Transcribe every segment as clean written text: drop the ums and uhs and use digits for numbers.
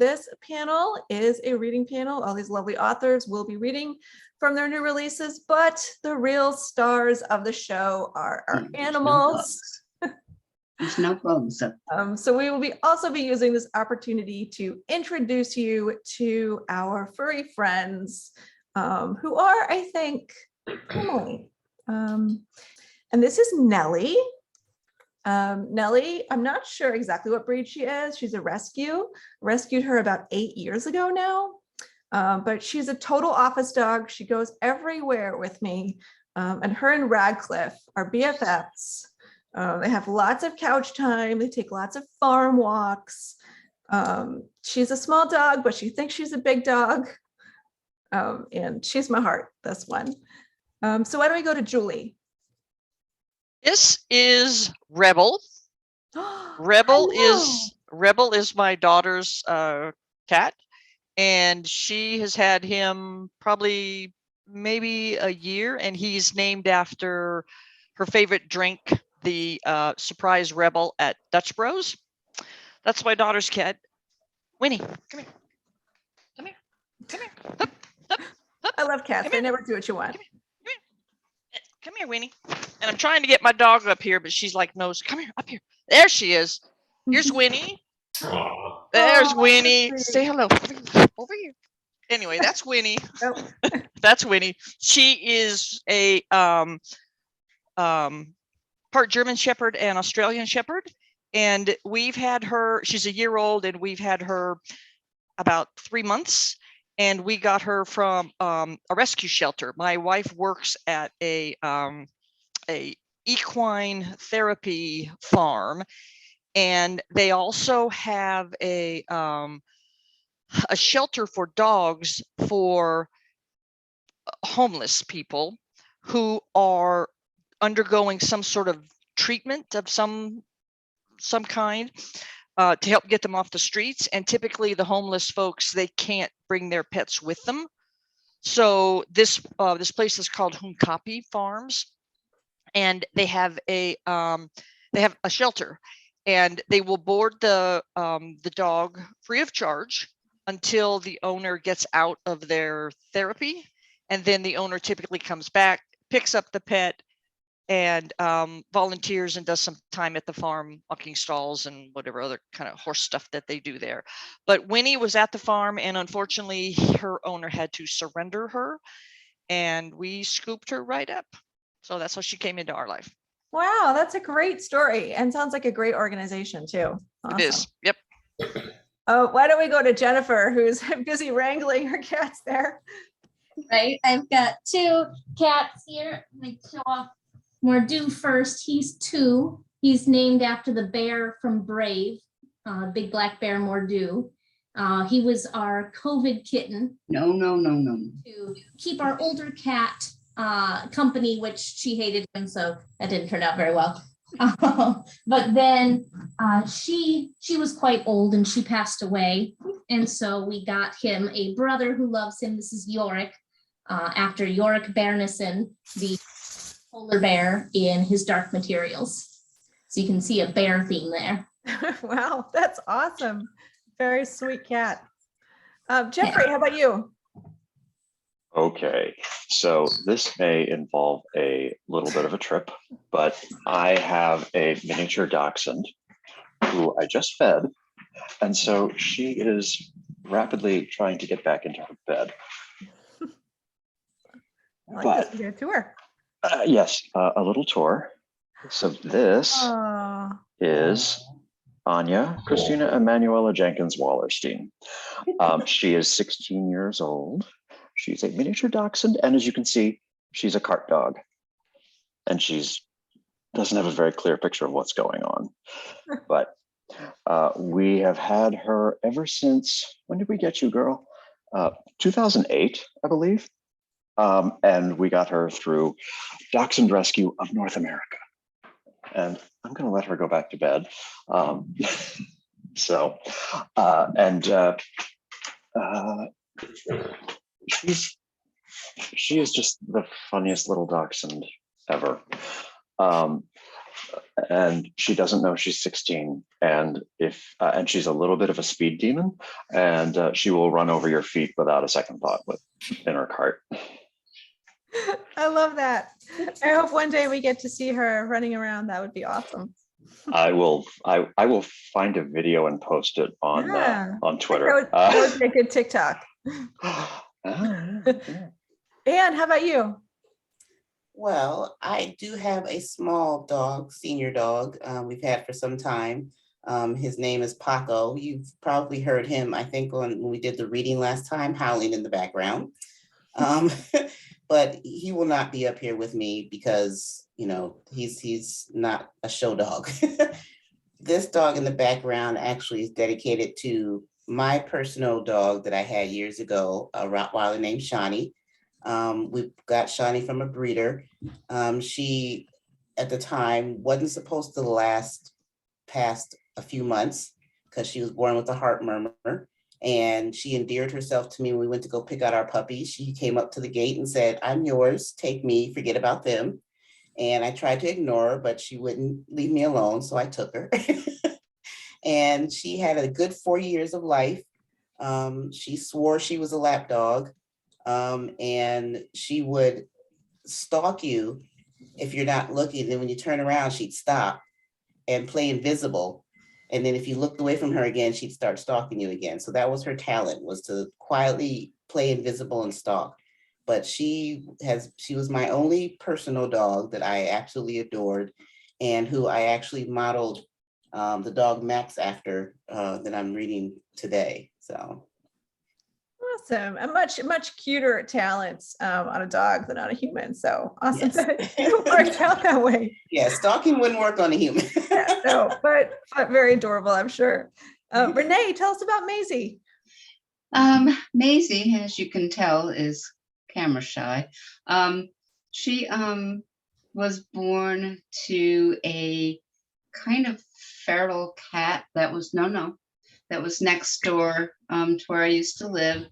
this panel is a reading panel. All these lovely authors will be reading from their new releases, but the real stars of the show are our animals. There's no bugs. So we will also be using this opportunity to introduce you to our furry friends, who are, I think, family. And this is Nellie. Nellie, I'm not sure exactly what breed she is. She's a rescue. Rescued her about 8 years ago now. But she's a total office dog. She goes everywhere with me. And her and Radcliffe are BFFs. They have lots of couch time. They take lots of farm walks. She's a small dog, but she thinks she's a big dog. And she's my heart, this one. So why don't we go to Julie? This is Rebel. Rebel is my daughter's cat, and she has had him probably maybe a year, and he's named after her favorite drink, the Surprise Rebel at Dutch Bros. That's my daughter's cat. Winnie, come here. Come here. Come here. Hup, hup, hup. I love cats. They never do what you want. Come here, Winnie. And I'm trying to get my dog up here, but she's like, no, come here, up here. There she is. Here's Winnie. There's Winnie. Say hello. Over here. Anyway, that's Winnie. That's Winnie. She is a part German Shepherd and Australian Shepherd. And we've had her, she's a year old, and we've had her about 3 months. And we got her from a rescue shelter. My wife works at a equine therapy farm, and they also have a shelter for dogs for homeless people who are undergoing some sort of treatment of some kind. To help get them off the streets. And typically the homeless folks, they can't bring their pets with them. So this place is called Hunkapi Farms, and they have a shelter, and they will board the dog free of charge until the owner gets out of their therapy. And then the owner typically comes back, picks up the pet, and volunteers and does some time at the farm, walking stalls and whatever other kind of horse stuff that they do there. But Winnie was at the farm, and unfortunately her owner had to surrender her, and we scooped her right up. So that's how she came into our life. Wow, that's a great story, and sounds like a great organization too. Awesome. It is. Yep. Why don't we go to Jennifer, who's busy wrangling her cats there? Right, I've got 2 cats here. Let me show off Mordu first. He's 2. He's named after the bear from Brave, big black bear Mordu. He was our COVID kitten. No. To keep our older cat company, which she hated him, so that didn't turn out very well. But then she was quite old and she passed away, and so we got him a brother who loves him. This is Yorick, after Yorick Bearnison, the polar bear in his Dark Materials. So you can see a bear theme there. Wow, that's awesome. Very sweet cat. Jeffrey, how about you? Okay, so this may involve a little bit of a trip, but I have a miniature dachshund who I just fed, and so she is rapidly trying to get back into her bed. I like this. Get a tour. Yes, a little tour. So this is Anya Christina Emanuela Jenkins Wallerstein. She is 16 years old. She's a miniature dachshund, and as you can see, she's a cart dog, and she's doesn't have a very clear picture of what's going on. But we have had her ever since, when did we get you, girl? 2008, I believe. And we got her through Dachshund Rescue of North America. And I'm going to let her go back to bed. She is just the funniest little dachshund ever. and she doesn't know she's 16. And and she's a little bit of a speed demon, and she will run over your feet without a second thought in her cart. I love that. I hope one day we get to see her running around. That would be awesome. I will find a video and post it on Twitter. That would be a good TikTok. Yeah. And how about you? Well, I do have a small dog, senior dog, we've had for some time. His name is Paco. You've probably heard him, I think, when we did the reading last time, howling in the background. But he will not be up here with me because, you know, he's not a show dog. This dog in the background actually is dedicated to my personal dog that I had years ago, a Rottweiler named Shawnee. We got Shawnee from a breeder. She, at the time, wasn't supposed to last past a few months because she was born with a heart murmur. And she endeared herself to me when we went to go pick out our puppies. She came up to the gate and said, "I'm yours, take me, forget about them." And I tried to ignore her, but she wouldn't leave me alone, so I took her. And she had a good 4 years of life. She swore she was a lap dog. And she would stalk you if you're not looking. Then when you turn around, she'd stop and play invisible. And then if you looked away from her again, she'd start stalking you again. So that was her talent, was to quietly play invisible and stalk. But she was my only personal dog that I absolutely adored, and who I actually modeled the dog Max after, that I'm reading today. So. Awesome. A much cuter talent on a dog than on a human. So awesome. Yes. That it worked out that way. Yeah, stalking wouldn't work on a human. Yeah, no, but very adorable, I'm sure. Renee, tell us about Maisie. Maisie, as you can tell, is camera shy. She was born to a kind of feral cat that was that was next door to where I used to live.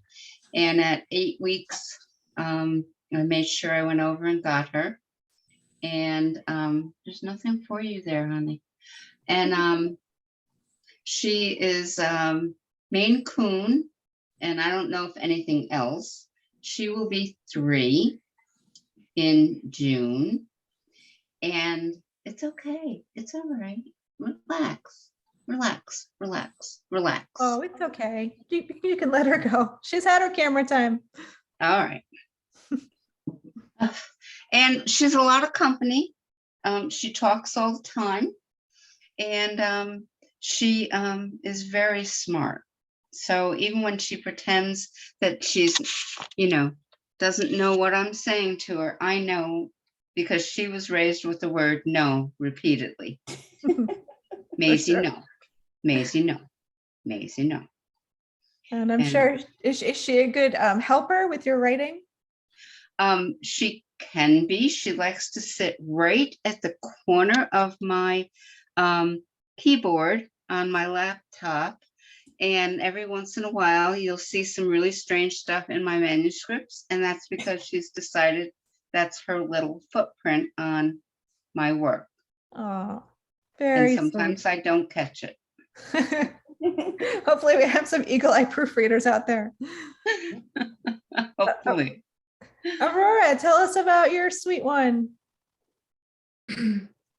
And at 8 weeks, I made sure I went over and got her. And there's nothing for you there, honey. And she is Maine Coon, and I don't know if anything else. She will be 3 in June, and it's okay. It's all right. Relax, relax, relax, relax. Oh, it's okay. You can let her go. She's had her camera time. All right. And she's a lot of company. She talks all the time, and she is very smart. So even when she pretends that she's, doesn't know what I'm saying to her, I know, because she was raised with the word no repeatedly. Maisie, sure. No. Maisie, no. Maisie, no. And I'm sure, is she a good helper with your writing? She can be. She likes to sit right at the corner of my keyboard on my laptop. And every once in a while, you'll see some really strange stuff in my manuscripts. And that's because she's decided that's her little footprint on my work. Oh, And very sometimes I don't catch it. sweet. Hopefully we have some eagle eye proofreaders out there. Hopefully. Aurora, tell us about your sweet one.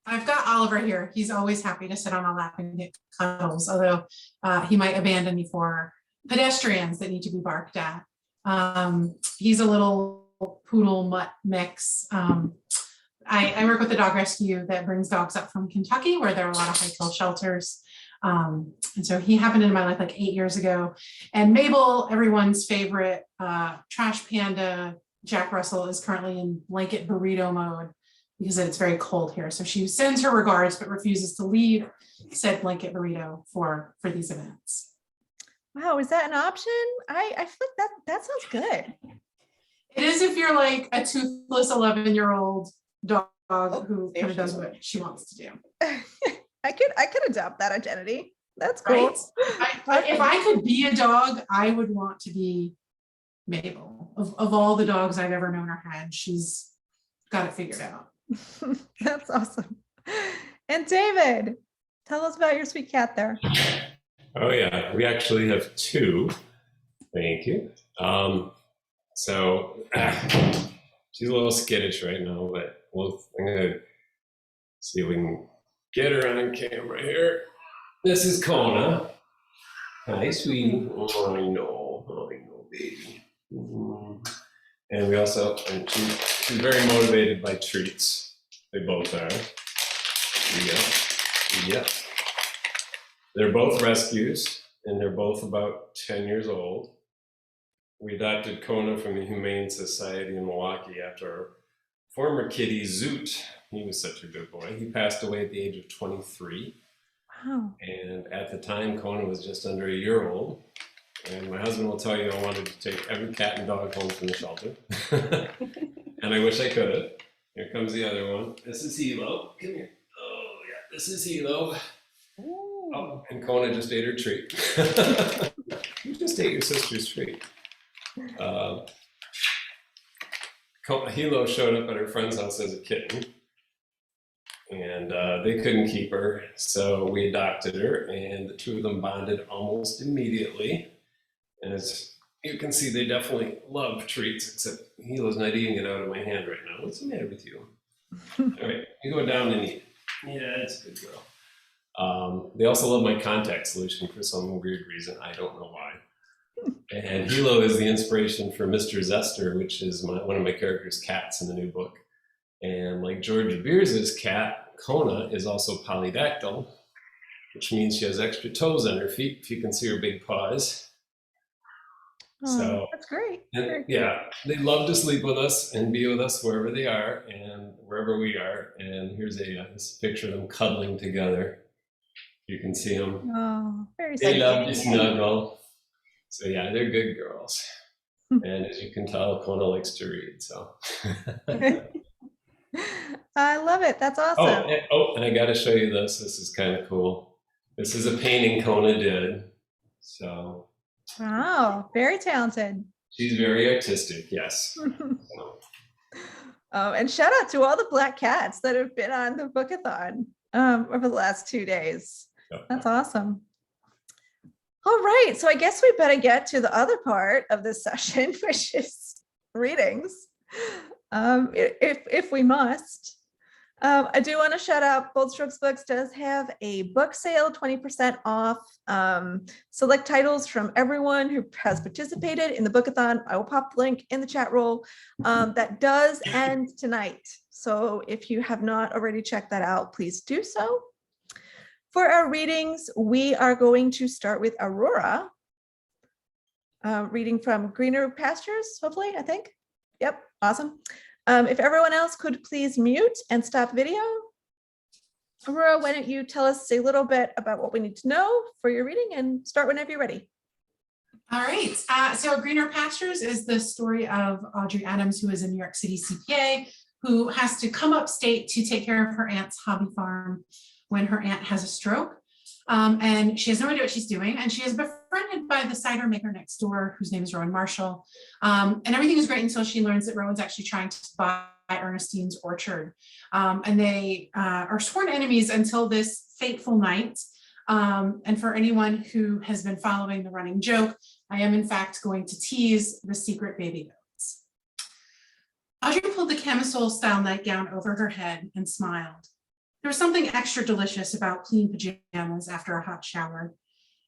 I've got Oliver here. He's always happy to sit on a lap and get cuddles, although he might abandon me for pedestrians that need to be barked at. He's a little poodle mutt mix. I work with a dog rescue that brings dogs up from Kentucky, where there are a lot of high kill shelters. And so he happened in my life like 8 years ago. And Mabel, everyone's favorite trash panda, Jack Russell, is currently in blanket burrito mode because it's very cold here. So she sends her regards, but refuses to leave said blanket burrito for these events. Wow, is that an option? I feel like that sounds good. It is if you're like a toothless 11-year-old dog who kind of does what she wants to do. I could adopt that identity. That's cool. Right? If I could be a dog, I would want to be Mabel. Of all the dogs I've ever known or had, she's got it figured out. That's awesome. And David, tell us about your sweet cat there. Oh yeah, we actually have two. Thank you. So she's a little skittish right now, but I'm gonna see if we can get her on camera here. This is Kona. Hi, sweetie. Oh, I know, baby. And we also, and she's very motivated by treats. They both are. Yeah. They're both rescues, and they're both about 10 years old. We adopted Kona from the Humane Society in Milwaukee after our former kitty, Zoot. He was such a good boy. He passed away at the age of 23. Wow. And at the time, Kona was just under a year old. And my husband will tell you I wanted to take every cat and dog home from the shelter. And I wish I could have. Here comes the other one. This is Hilo. Come here. Oh, yeah, this is Hilo. Oh, and Kona just ate her treat. You just ate your sister's treat. Hilo showed up at her friend's house as a kitten, and they couldn't keep her, so we adopted her, and the two of them bonded almost immediately. And as you can see, they definitely love treats, except Hilo's not eating it out of my hand right now. What's the matter with you? All right, you go down and eat. Yeah, that's a good girl. They also love my contact solution for some weird reason. I don't know why. And Hilo is the inspiration for Mr. Zester, which is one of my character's cats in the new book. And like George Beers' cat, Kona is also polydactyl, which means she has extra toes on her feet, if you can see her big paws. Oh, So that's great. and, yeah, they love to sleep with us and be with us wherever they are and wherever we are. And here's this picture of them cuddling together. You can see them. Oh, very They sweet. love to snuggle. So yeah, they're good girls. And as you can tell, Kona likes to read. So. I love it. That's awesome. And I got to show you this. This is kind of cool. This is a painting Kona did. So. Wow, very talented. She's very artistic, yes. And shout out to all the black cats that have been on the bookathon over the last 2 days. Yep. That's awesome. All right, so I guess we better get to the other part of this session, which is readings, if we must. I do want to shout out Bold Strokes Books does have a book sale, 20% off select titles from everyone who has participated in the bookathon. I will pop the link in the chat roll. That does end tonight. So if you have not already checked that out, please do so. For our readings, we are going to start with Aurora, reading from Greener Pastures, hopefully, I think. Yep, awesome. If everyone else could please mute and stop video. Aurora, why don't you tell us a little bit about what we need to know for your reading and start whenever you're ready. All right, so Greener Pastures is the story of Audrey Adams, who is a New York City CPA, who has to come upstate to take care of her aunt's hobby farm when her aunt has a stroke. And she has no idea what she's doing. And she is befriended by the cider maker next door, whose name is Rowan Marshall. And everything is great until she learns that Rowan's actually trying to buy Ernestine's orchard. And they are sworn enemies until this fateful night. And for anyone who has been following the running joke, I am in fact going to tease the secret baby goats. Audrey pulled the camisole style nightgown over her head and smiled. There was something extra delicious about clean pajamas after a hot shower.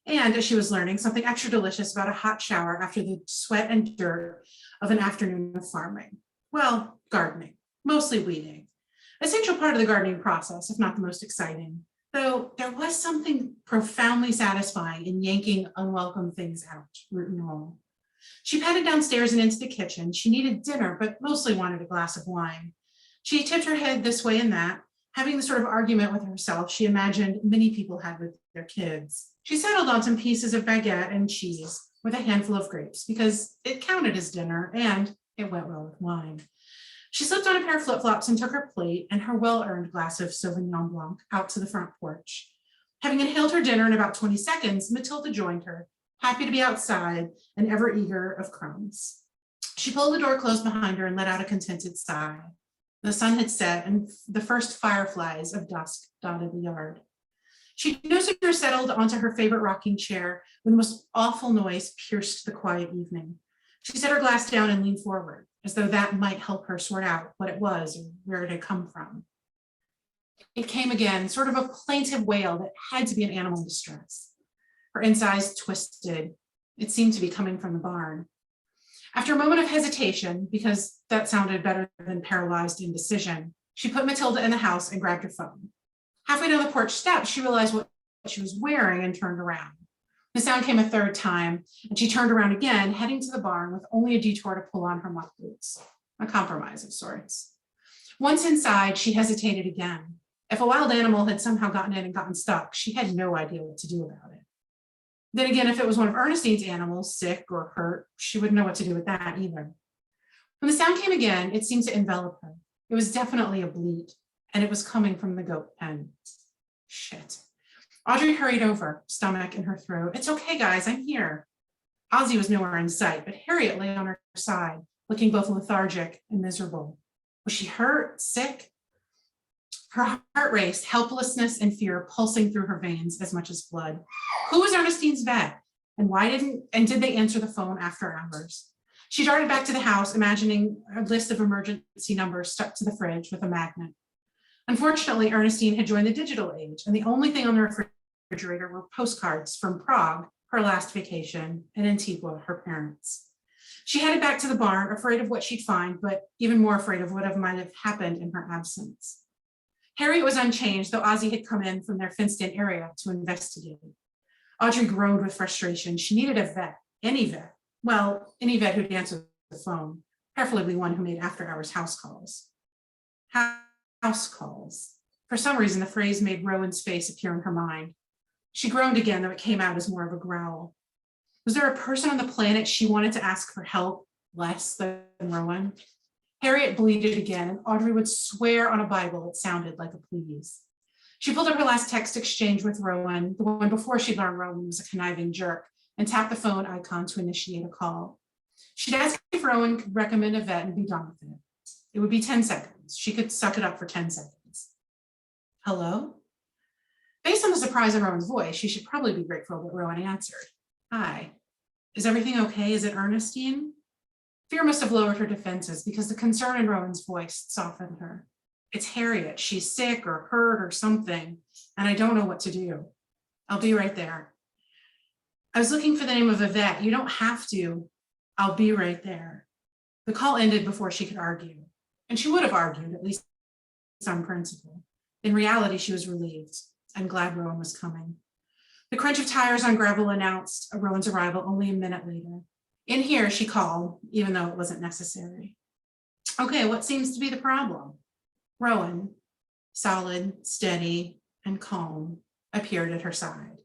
And as she was learning, something extra delicious about a hot shower after the sweat and dirt of an afternoon of farming. Well, gardening, mostly weeding. Essential part of the gardening process, if not the most exciting, though there was something profoundly satisfying in yanking unwelcome things out, root and all. She padded downstairs and into the kitchen. She needed dinner, but mostly wanted a glass of wine. She tipped her head this way and that, having the sort of argument with herself she imagined many people had with their kids. She settled on some pieces of baguette and cheese with a handful of grapes because it counted as dinner and it went well with wine. She slipped on a pair of flip-flops and took her plate and her well-earned glass of Sauvignon Blanc out to the front porch. Having inhaled her dinner in about 20 seconds, Matilda joined her, happy to be outside and ever eager of crumbs. She pulled the door closed behind her and let out a contented sigh. The sun had set and the first fireflies of dusk dotted the yard. She no sooner settled onto her favorite rocking chair when the most awful noise pierced the quiet evening. She set her glass down and leaned forward, as though that might help her sort out what it was or where it had come from. It came again, sort of a plaintive wail that had to be an animal in distress. Her insides twisted. It seemed to be coming from the barn. After a moment of hesitation, because that sounded better than paralyzed indecision, she put Matilda in the house and grabbed her phone. Halfway down the porch steps, she realized what she was wearing and turned around. The sound came a third time, and she turned around again, heading to the barn with only a detour to pull on her muck boots, a compromise of sorts. Once inside, she hesitated again. If a wild animal had somehow gotten in and gotten stuck, she had no idea what to do about it. Then again, if it was one of Ernestine's animals, sick or hurt, she wouldn't know what to do with that either. When the sound came again, it seemed to envelop her. It was definitely a bleat, and it was coming from the goat pen. Shit. Audrey hurried over, stomach in her throat. It's okay, guys, I'm here. Ozzy was nowhere in sight, but Harriet lay on her side, looking both lethargic and miserable. Was she hurt, sick? Her heart raced, helplessness and fear pulsing through her veins as much as blood. Who was Ernestine's vet? And did they answer the phone after hours? She darted back to the house, imagining a list of emergency numbers stuck to the fridge with a magnet. Unfortunately, Ernestine had joined the digital age, and the only thing on the refrigerator were postcards from Prague, her last vacation, and Antigua, her parents. She headed back to the barn, afraid of what she'd find, but even more afraid of what might have happened in her absence. Harriet was unchanged, though Ozzy had come in from their fenced-in area to investigate. Audrey groaned with frustration. She needed a vet, any vet. Well, any vet who'd answer the phone, preferably one who made after-hours house calls. House calls. For some reason, the phrase made Rowan's face appear in her mind. She groaned again, though it came out as more of a growl. Was there a person on the planet she wanted to ask for help less than Rowan? Harriet bleated again, and Audrey would swear on a Bible it sounded like a please. She pulled up her last text exchange with Rowan, the one before she learned Rowan was a conniving jerk, and tapped the phone icon to initiate a call. She'd ask if Rowan could recommend a vet and be done with it. It would be 10 seconds. She could suck it up for 10 seconds. Hello? Based on the surprise in Rowan's voice, she should probably be grateful that Rowan answered. Hi. Is everything okay? Is it Ernestine? Fear must have lowered her defenses because the concern in Rowan's voice softened her. It's Harriet. She's sick or hurt or something, and I don't know what to do. I'll be right there. I was looking for the name of a vet. You don't have to. I'll be right there. The call ended before she could argue, and she would have argued, at least on principle. In reality, she was relieved and glad Rowan was coming. The crunch of tires on gravel announced Rowan's arrival only a minute later. In here, she called, even though it wasn't necessary. Okay, what seems to be the problem? Rowan, solid, steady, and calm, appeared at her side.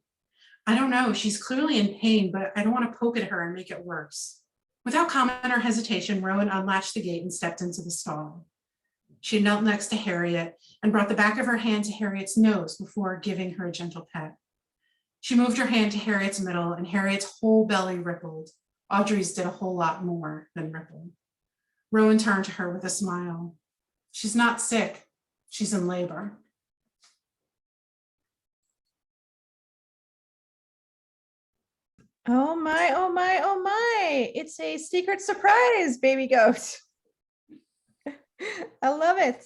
I don't know, she's clearly in pain, but I don't want to poke at her and make it worse. Without comment or hesitation, Rowan unlatched the gate and stepped into the stall. She knelt next to Harriet and brought the back of her hand to Harriet's nose before giving her a gentle pet. She moved her hand to Harriet's middle, and Harriet's whole belly rippled. Audrey's did a whole lot more than ripple. Rowan turned to her with a smile. She's not sick. She's in labor. Oh my, oh my, oh my. It's a secret surprise, baby goat. I love it.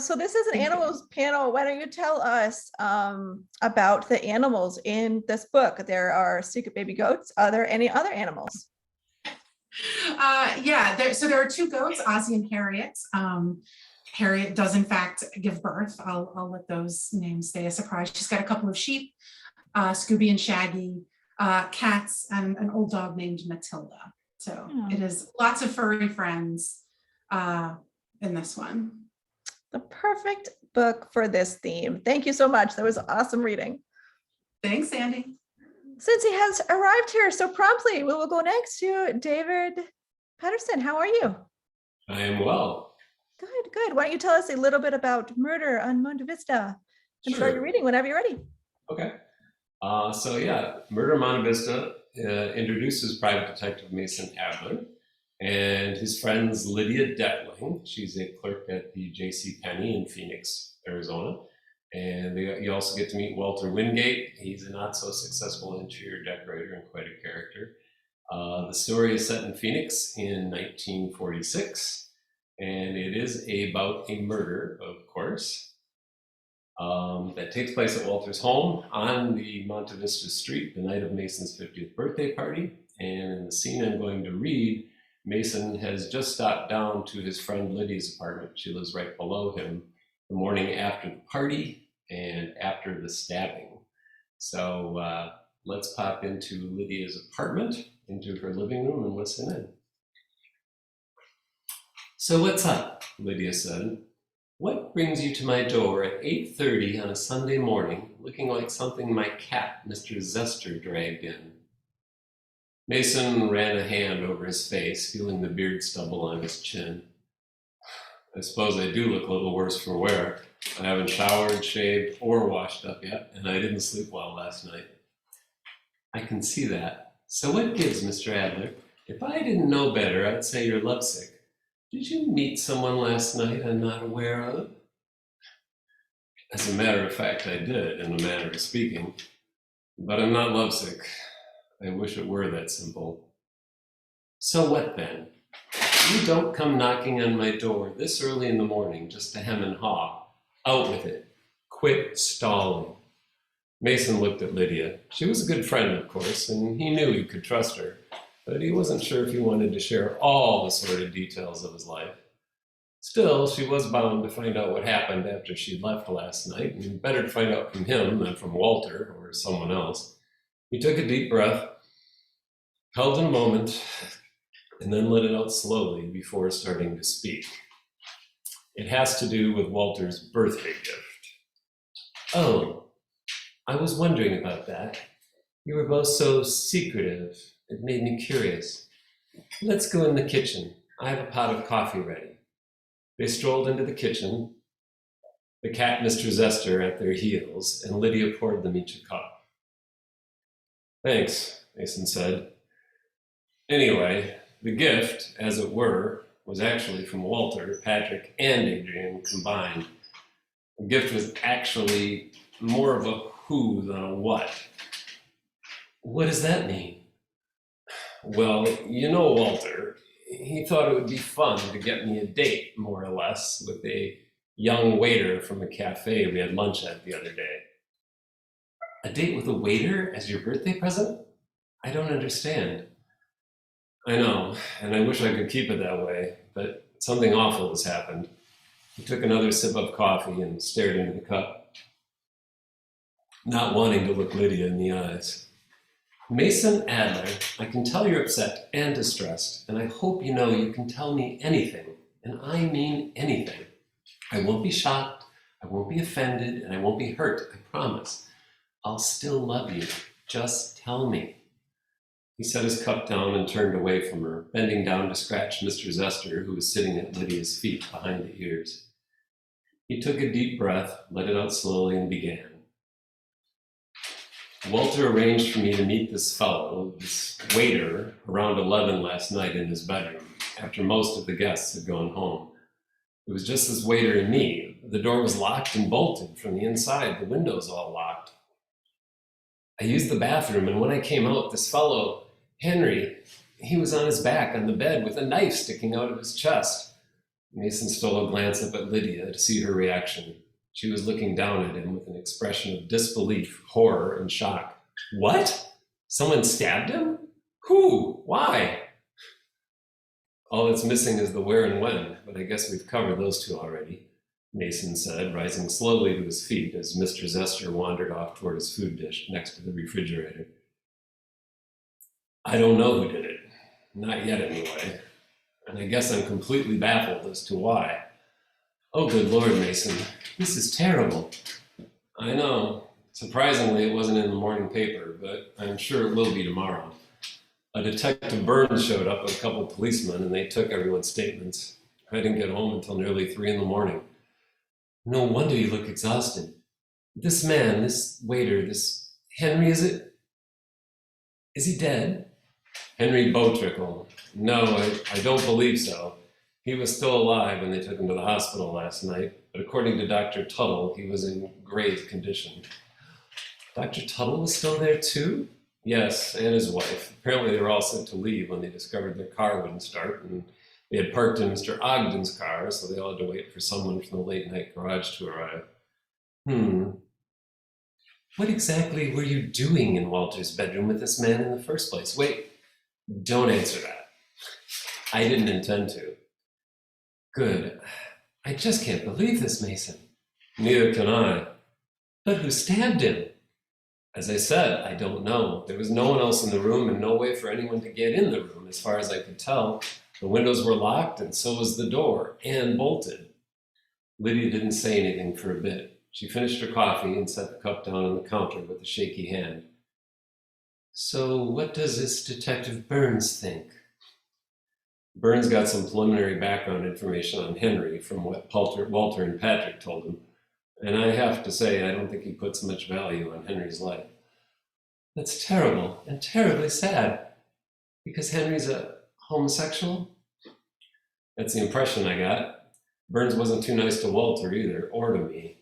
So this is an animals panel. Why don't you tell us about the animals in this book? There are secret baby goats. Are there any other animals? So there are two goats, Ozzy and Harriet. Harriet does in fact give birth. I'll let those names stay a surprise. She's got a couple of sheep, Scooby and Shaggy, cats, and an old dog named Matilda. So It is lots of furry friends in this one. The perfect book for this theme. Thank you so much. That was awesome reading. Thanks, Sandy. Since he has arrived here so promptly, we will go next to David Pederson. How are you? I am well. Good, good. Why don't you tell us a little bit about Murder on Monte Vista and start your reading whenever you're ready. Okay. Murder on Monte Vista introduces Private Detective Mason Adler, And his friend's Lydia Detling. She's a clerk at the J.C. Penney in Phoenix, Arizona. And you also get to meet Walter Wingate. He's a not so successful interior decorator and quite a character. The story is set in Phoenix in 1946, and it is about a murder, of course, that takes place at Walter's home on the Monte Vista Street the night of Mason's 50th birthday party. And in the scene I'm going to read, Mason has just stopped down to his friend Lydia's apartment. She lives right below him, the morning after the party and after the stabbing. So let's pop into Lydia's apartment, into her living room, and listen in. "So what's up?" Lydia said. "What brings you to my door at 8:30 on a Sunday morning, looking like something my cat, Mr. Zester, dragged in?" Mason ran a hand over his face, feeling the beard stubble on his chin. "I suppose I do look a little worse for wear. I haven't showered, shaved, or washed up yet, and I didn't sleep well last night." "I can see that. So what gives, Mr. Adler? If I didn't know better, I'd say you're lovesick. Did you meet someone last night I'm not aware of?" "As a matter of fact, I did, in a manner of speaking. But I'm not lovesick. I wish it were that simple." "So what then? You don't come knocking on my door this early in the morning just to hem and haw. Out with it. Quit stalling." Mason looked at Lydia. She was a good friend, of course, and he knew he could trust her, but he wasn't sure if he wanted to share all the sordid details of his life. Still, she was bound to find out what happened after she'd left last night, and better to find out from him than from Walter or someone else. He took a deep breath, held it a moment, and then let it out slowly before starting to speak. "It has to do with Walter's birthday gift." "Oh, I was wondering about that. You were both so secretive. It made me curious. Let's go in the kitchen. I have a pot of coffee ready." They strolled into the kitchen, the cat, Mr. Zester, at their heels, and Lydia poured them each a cup. "Thanks," Mason said. "Anyway, the gift, as it were, was actually from Walter, Patrick, and Adrian combined. The gift was actually more of a who than a what." "What does that mean?" "Well, you know Walter. He thought it would be fun to get me a date, more or less, with a young waiter from a cafe we had lunch at the other day." "A date with a waiter as your birthday present? I don't understand." "I know, and I wish I could keep it that way, but something awful has happened." He took another sip of coffee and stared into the cup, not wanting to look Lydia in the eyes. "Mason Adler, I can tell you're upset and distressed, and I hope you know you can tell me anything, and I mean anything. I won't be shocked, I won't be offended, and I won't be hurt, I promise. I'll still love you. Just tell me." He set his cup down and turned away from her, bending down to scratch Mr. Zester, who was sitting at Lydia's feet behind the ears. He took a deep breath, let it out slowly, and began. "Walter arranged for me to meet this fellow, this waiter, around 11 last night in his bedroom, after most of the guests had gone home. It was just this waiter and me. The door was locked and bolted from the inside, the windows all locked. I used the bathroom, and when I came out, this fellow, Henry, he was on his back on the bed with a knife sticking out of his chest." Mason stole a glance up at Lydia to see her reaction. She was looking down at him with an expression of disbelief, horror, and shock. "What? Someone stabbed him? Who? Why?" "All that's missing is the where and when, but I guess we've covered those two already," Mason said, rising slowly to his feet as Mr. Zester wandered off toward his food dish next to the refrigerator. "I don't know who did it. Not yet, anyway. And I guess I'm completely baffled as to why. Oh, good Lord, Mason, this is terrible." "I know. Surprisingly, it wasn't in the morning paper, but I'm sure it will be tomorrow. A Detective Burns showed up with a couple of policemen, and they took everyone's statements. I didn't get home until nearly 3 in the morning. No wonder you look exhausted. This man, this waiter, this Henry, is he dead?" Henry Botrickle. No, I don't believe so. He was still alive when they took him to the hospital last night, but according to Dr. Tuttle, he was in grave condition. Dr. Tuttle was still there too? Yes, and his wife. Apparently they were all sent to leave when they discovered their car wouldn't start, and they had parked in Mr. Ogden's car, so they all had to wait for someone from the late night garage to arrive. What exactly were you doing in Walter's bedroom with this man in the first place? Wait, don't answer that. I didn't intend to. Good. I just can't believe this, Mason. Neither can I. But who stabbed him? As I said, I don't know. There was no one else in the room and no way for anyone to get in the room, as far as I could tell. The windows were locked and so was the door, and bolted. Lydia didn't say anything for a bit. She finished her coffee and set the cup down on the counter with a shaky hand. So what does this Detective Burns think? Burns got some preliminary background information on Henry from what Walter and Patrick told him. And I have to say, I don't think he puts much value on Henry's life. That's terrible and terribly sad. Because Henry's a homosexual? That's the impression I got. Burns wasn't too nice to Walter either, or to me.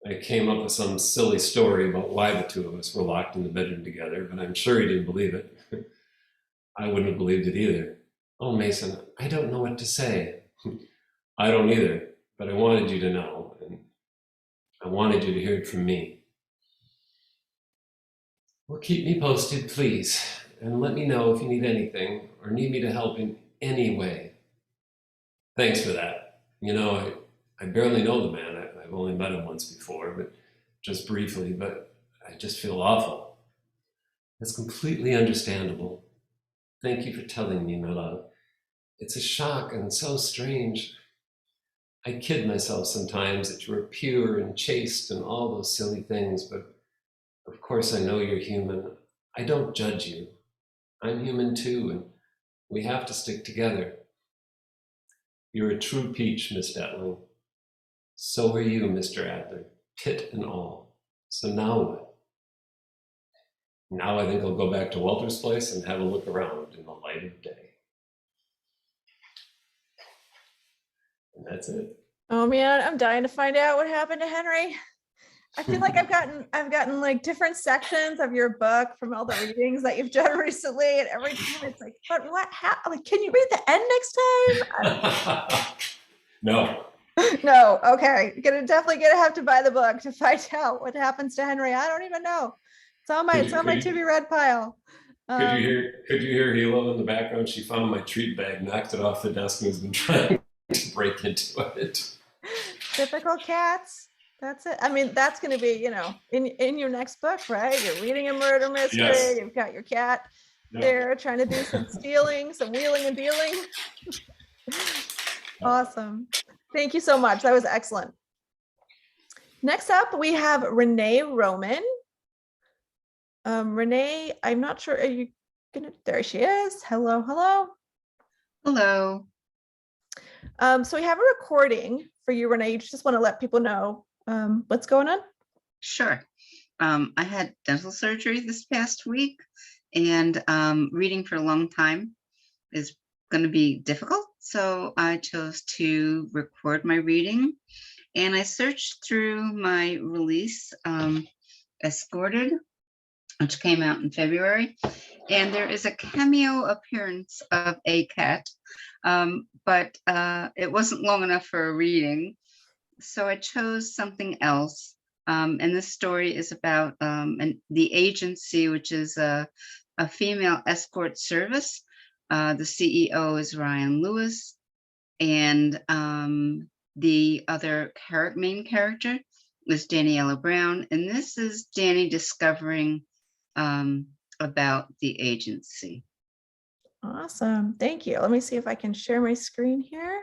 I came up with some silly story about why the two of us were locked in the bedroom together, but I'm sure he didn't believe it. I wouldn't have believed it either. Oh, Mason, I don't know what to say. I don't either, but I wanted you to know, and I wanted you to hear it from me. Well, keep me posted, please, and let me know if you need anything or need me to help in any way. Thanks for that. You know, I barely know the man. I've only met him once before, but just briefly, but I just feel awful. That's completely understandable. Thank you for telling me, my love. It's a shock and so strange. I kid myself sometimes that you're pure and chaste and all those silly things, but of course I know you're human. I don't judge you. I'm human too, and we have to stick together. You're a true peach, Miss Detling. So are you, Mr. Adler, pit and all. So now what? Now I think I'll go back to Walter's place and have a look around in the light of day. And that's it. Oh man, I'm dying to find out what happened to Henry. I feel like I've gotten like different sections of your book from all the readings that you've done recently, and every time it's like, but what happened? Like, can you read the end next time? No. No, okay. Definitely gonna have to buy the book to find out what happens to Henry. I don't even know. It's on my to be read pile. Could you hear Hilo in the background? She found my treat bag, knocked it off the desk, and has been trying to break into it. Typical cats. That's it. I mean, that's going to be, in your next book, right? You're reading a murder mystery. Yes. You've got your cat there trying to do some stealing, some wheeling and dealing. Awesome. Thank you so much. That was excellent. Next up, we have Renee Roman. Renee, I'm not sure. Are you gonna? There she is. Hello, hello. Hello. So we have a recording for you, Renee. You just want to let people know what's going on? Sure. I had dental surgery this past week, and reading for a long time is going to be difficult. So I chose to record my reading, and I searched through my release, Escorted, which came out in February, and there is a cameo appearance of a cat, but it wasn't long enough for a reading, so I chose something else. And this story is about the agency, which is a female escort service. The CEO is Ryan Lewis, and the other main character is Daniela Brown, and this is Danny discovering about the agency. Awesome. Thank you. Let me see if I can share my screen here.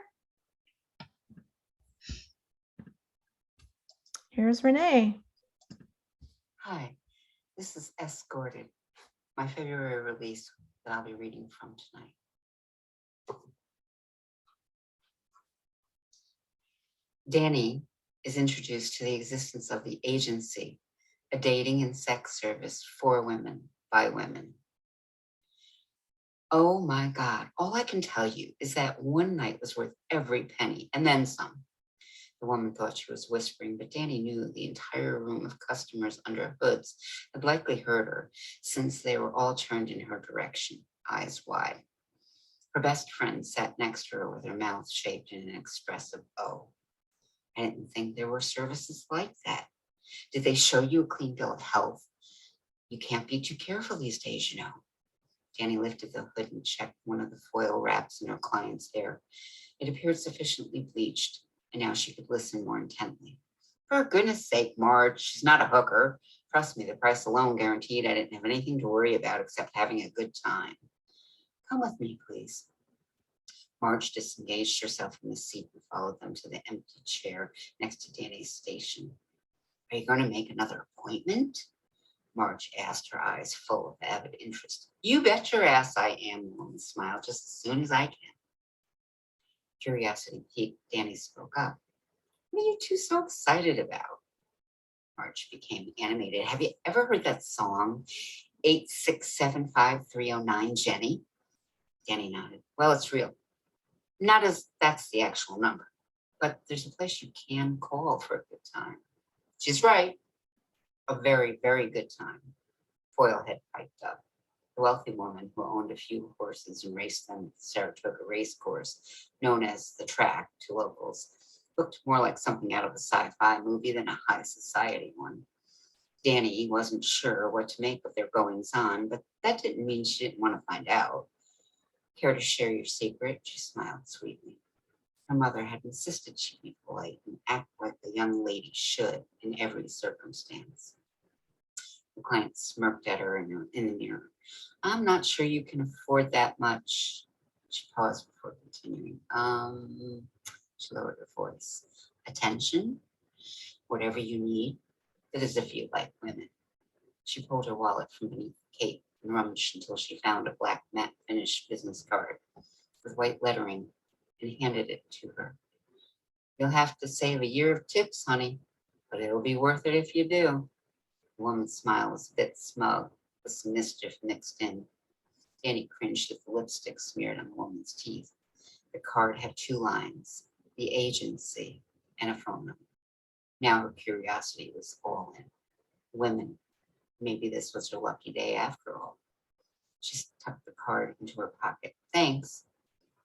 Here's Renee. Hi, this is Escorted, my February release that I'll be reading from tonight. Danny is introduced to the existence of the agency, a dating and sex service for women by women. Oh my God, all I can tell you is that one night was worth every penny and then some. The woman thought she was whispering, but Danny knew the entire room of customers under hoods had likely heard her, since they were all turned in her direction, eyes wide. Her best friend sat next to her with her mouth shaped in an expressive O. I didn't think there were services like that. Did they show you a clean bill of health? You can't be too careful these days, you know. Danny lifted the hood and checked one of the foil wraps in her client's hair. It appeared sufficiently bleached, and now she could listen more intently. For goodness sake, Marge, she's not a hooker. Trust me, the price alone guaranteed I didn't have anything to worry about except having a good time. Come with me, please. Marge disengaged herself from the seat and followed them to the empty chair next to Danny's station. Are you going to make another appointment? Marge asked, her eyes full of avid interest. You bet your ass I am, the woman smiled, just as soon as I can. Curiosity piqued, Danny spoke up. What are you two so excited about? Marge became animated. Have you ever heard that song, 8675309, Jenny? Danny nodded. Well, it's real. Not as that's the actual number, but there's a place you can call for a good time. She's right. A very, very good time. Foyle had piped up. The wealthy woman who owned a few horses and raced them at the Saratoga race course, known as the Track to locals, looked more like something out of a sci-fi movie than a high society one. Danny wasn't sure what to make of their goings-on, but that didn't mean she didn't want to find out. Care to share your secret? She smiled sweetly. Her mother had insisted she be polite and act like a young lady should in every circumstance. The client smirked at her in the mirror. I'm not sure you can afford that much. She paused before continuing. She lowered her voice. Attention, whatever you need, it is if you like women. She pulled her wallet from beneath the cape and rummaged until she found a black matte finish business card with white lettering and handed it to her. You'll have to save a year of tips, honey, but it'll be worth it if you do. The woman's smile was a bit smug, with some mischief mixed in. Danny cringed at the lipstick smeared on the woman's teeth. The card had 2 lines, the agency and a phone number. Now her curiosity was all in. Women. Maybe this was her lucky day after all. She tucked the card into her pocket. Thanks.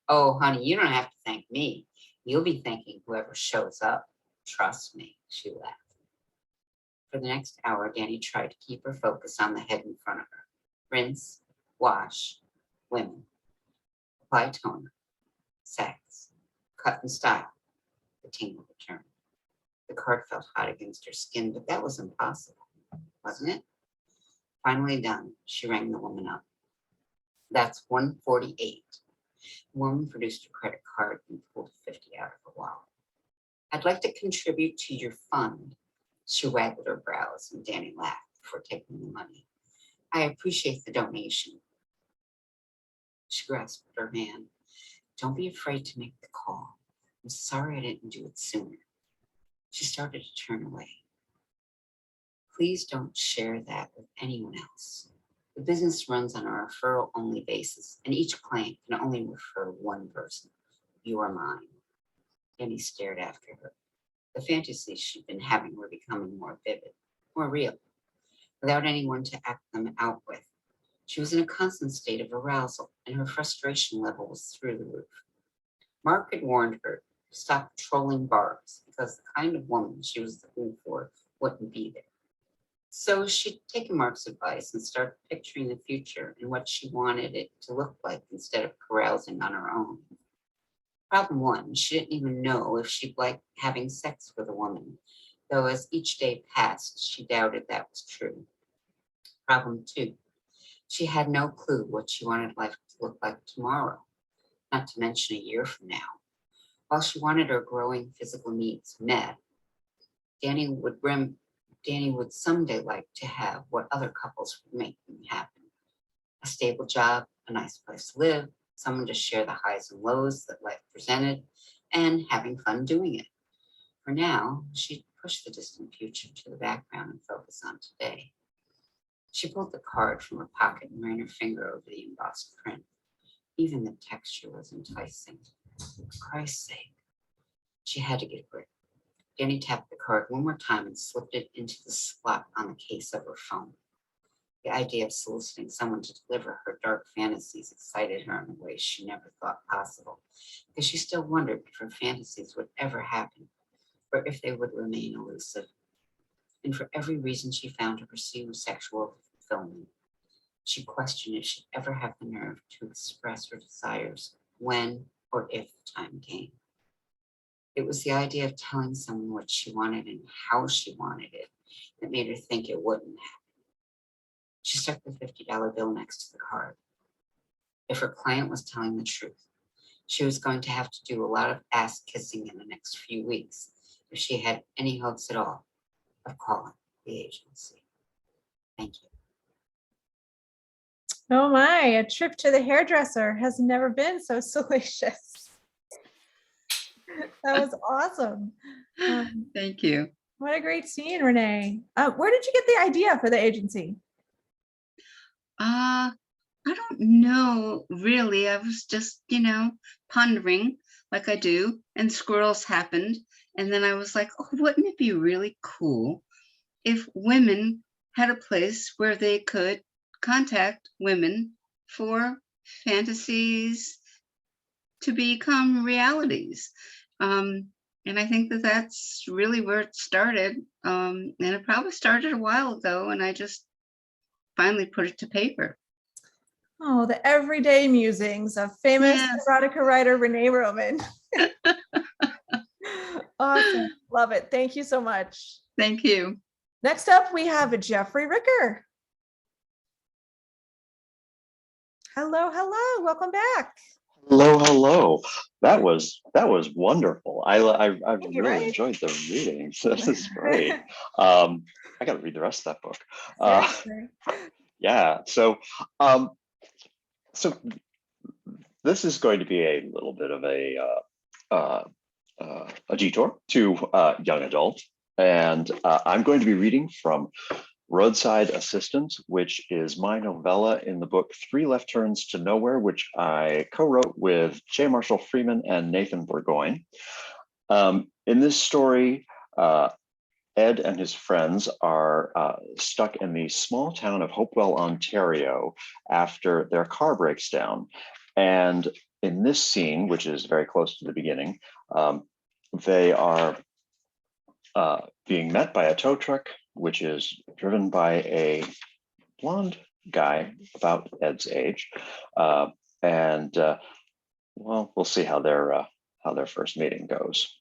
Oh, honey, you don't have to thank me. You'll be thanking whoever shows up. Trust me, she laughed. For the next hour, Danny tried to keep her focus on the head in front of her. Rinse, wash, women. Apply toner, sex, cut and style. The tingle returned. The card felt hot against her skin, but that was impossible, wasn't it? Finally done, she rang the woman up. That's 148. The woman produced a credit card and pulled 50 out of her wallet. I'd like to contribute to your fund. She waggled her brows and Danny laughed before taking the money. I appreciate the donation. She grasped her hand. Don't be afraid to make the call. I'm sorry I didn't do it sooner. She started to turn away. Please don't share that with anyone else. The business runs on a referral-only basis, and each client can only refer one person. You are mine. Danny stared after her. The fantasies she'd been having were becoming more vivid, more real, without anyone to act them out with. She was in a constant state of arousal, and her frustration level was through the roof. Mark had warned her to stop trolling bars because the kind of woman she was looking for wouldn't be there. So she'd taken Mark's advice and started picturing the future and what she wanted it to look like instead of carousing on her own. Problem 1, she didn't even know if she'd like having sex with a woman, though as each day passed, she doubted that was true. Problem 2, she had no clue what she wanted life to look like tomorrow, not to mention a year from now. While she wanted her growing physical needs met, Danny would someday like to have what other couples would make them happen. A stable job, a nice place to live, someone to share the highs and lows that life presented, and having fun doing it. For now, she'd push the distant future to the background and focus on today. She pulled the card from her pocket and ran her finger over the embossed print. Even the texture was enticing. For Christ's sake, she had to get a grip. Danny tapped the card one more time and slipped it into the slot on the case of her phone. The idea of soliciting someone to deliver her dark fantasies excited her in a way she never thought possible, because she still wondered if her fantasies would ever happen, or if they would remain elusive. And for every reason she found to pursue sexual fulfillment, she questioned if she'd ever have the nerve to express her desires when or if the time came. It was the idea of telling someone what she wanted and how she wanted it that made her think it wouldn't happen. She stuck the $50 bill next to the card. If her client was telling the truth, she was going to have to do a lot of ass kissing in the next few weeks if she had any hopes at all of calling the agency. Thank you. Oh my, a trip to the hairdresser has never been so salacious. That was awesome. Thank you. What a great scene, Renee. Where did you get the idea for the agency? I don't know, really. I was just, pondering like I do, and squirrels happened. And then I was like, oh, wouldn't it be really cool if women had a place where they could contact women for fantasies to become realities? And I think that that's really where it started. And it probably started a while ago, and I just finally put it to paper. Oh, the everyday musings of famous erotica writer Renee Roman. Awesome. Love it. Thank you so much. Thank you. Next up, we have Jeffrey Ricker. Hello, hello. Welcome back. Hello, hello. That was wonderful. I you, really right? enjoyed the readings. This is great. I got to read the rest of that book. Yeah. So this is going to be a little bit of a detour to young adult, and I'm going to be reading from Roadside Assistant, which is my novella in the book 3 Left Turns to Nowhere, which I co-wrote with J. Marshall Freeman and Nathan Burgoyne. In this story, Ed and his friends are stuck in the small town of Hopewell, Ontario, after their car breaks down. And in this scene, which is very close to the beginning, they are being met by a tow truck, which is driven by a blonde guy about Ed's age. Well, we'll see how their first meeting goes.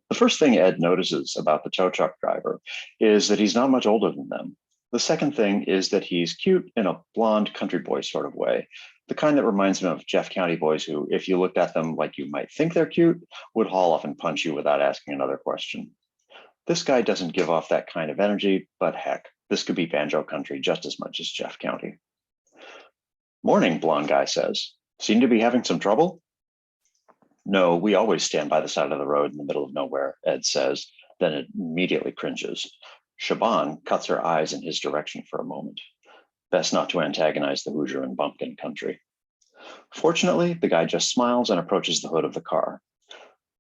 The first thing Ed notices about the tow truck driver is that he's not much older than them. The second thing is that he's cute in a blonde country boy sort of way, the kind that reminds him of Jeff County boys who, if you looked at them like you might think they're cute, would haul off and punch you without asking another question. This guy doesn't give off that kind of energy, but heck, this could be banjo country just as much as Jeff County. Morning, blonde guy says. Seem to be having some trouble? No, we always stand by the side of the road in the middle of nowhere, Ed says, then immediately cringes. Siobhan cuts her eyes in his direction for a moment. Best not to antagonize the Hoosier in bumpkin country. Fortunately, the guy just smiles and approaches the hood of the car.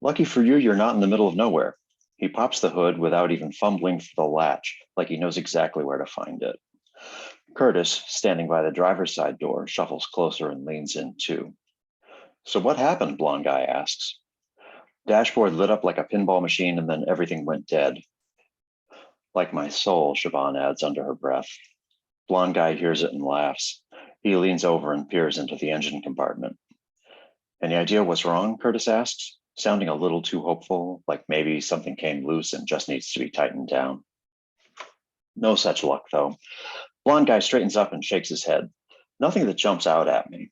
Lucky for you, you're not in the middle of nowhere. He pops the hood without even fumbling for the latch, like he knows exactly where to find it. Curtis, standing by the driver's side door, shuffles closer and leans in too. So what happened, blonde guy asks. Dashboard lit up like a pinball machine and then everything went dead. Like my soul, Siobhan adds under her breath. Blonde guy hears it and laughs. He leans over and peers into the engine compartment. Any idea what's wrong? Curtis asks, sounding a little too hopeful, like maybe something came loose and just needs to be tightened down. No such luck, though. Blonde guy straightens up and shakes his head. Nothing that jumps out at me.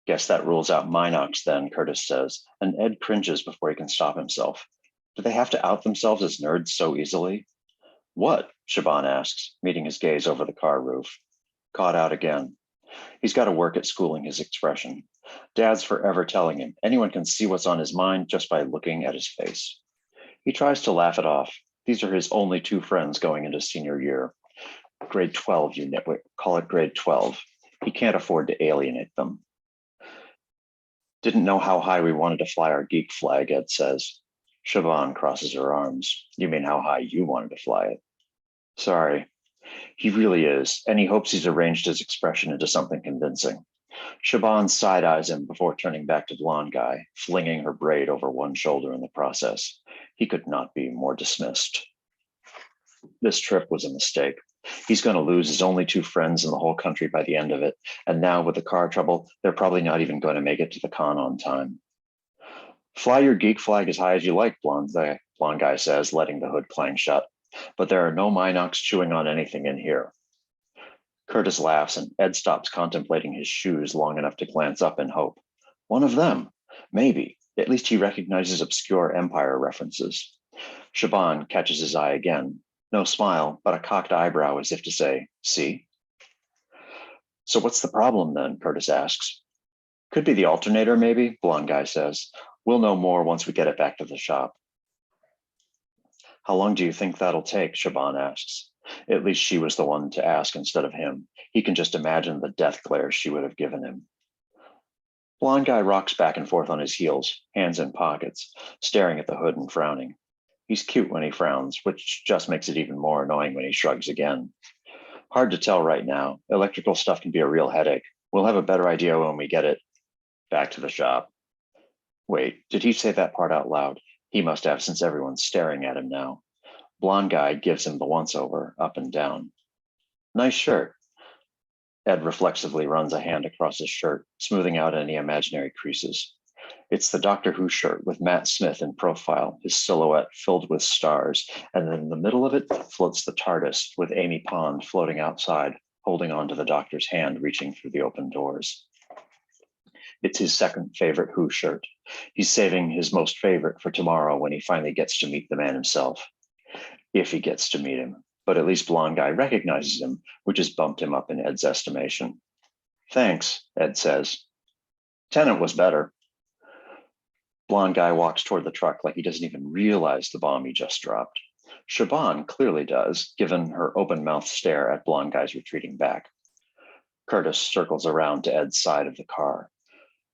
Guess that rules out Minox then, Curtis says, and Ed cringes before he can stop himself. Do they have to out themselves as nerds so easily? What? Siobhan asks, meeting his gaze over the car roof. Caught out again. He's got to work at schooling his expression. Dad's forever telling him anyone can see what's on his mind just by looking at his face. He tries to laugh it off. These are his only 2 friends going into senior year. Grade 12, you nitwit. Call it grade 12. He can't afford to alienate them. Didn't know how high we wanted to fly our geek flag, Ed says. Siobhan crosses her arms. You mean how high you wanted to fly it? Sorry. He really is, and he hopes he's arranged his expression into something convincing. Siobhan side-eyes him before turning back to Blonde Guy, flinging her braid over one shoulder in the process. He could not be more dismissed. This trip was a mistake. He's going to lose his only two friends in the whole country by the end of it, and now with the car trouble, they're probably not even going to make it to the con on time. Fly your geek flag as high as you like, Blonde Guy says, letting the hood clang shut. But there are no Minox chewing on anything in here. Curtis laughs, and Ed stops contemplating his shoes long enough to glance up in hope. One of them, maybe. At least he recognizes obscure Empire references. Siobhan catches his eye again. No smile, but a cocked eyebrow as if to say, see? So what's the problem then? Curtis asks. Could be the alternator, maybe, Blonde Guy says. We'll know more once we get it back to the shop. How long do you think that'll take? Siobhan asks. At least she was the one to ask instead of him. He can just imagine the death glare she would have given him. Blonde Guy rocks back and forth on his heels, hands in pockets, staring at the hood and frowning. He's cute when he frowns, which just makes it even more annoying when he shrugs again. Hard to tell right now. Electrical stuff can be a real headache. We'll have a better idea when we get it back to the shop. Wait, did he say that part out loud? He must have, since everyone's staring at him now. Blonde Guy gives him the once-over, up and down. Nice shirt. Ed reflexively runs a hand across his shirt, smoothing out any imaginary creases. It's the Doctor Who shirt with Matt Smith in profile, his silhouette filled with stars, and then in the middle of it floats the TARDIS with Amy Pond floating outside, holding onto the Doctor's hand reaching through the open doors. It's his second favorite Who shirt. He's saving his most favorite for tomorrow when he finally gets to meet the man himself. If he gets to meet him, but at least Blonde Guy recognizes him, which has bumped him up in Ed's estimation. Thanks, Ed says. Tennant was better. Blonde Guy walks toward the truck like he doesn't even realize the bomb he just dropped. Siobhan clearly does, given her open-mouthed stare at Blonde Guy's retreating back. Curtis circles around to Ed's side of the car.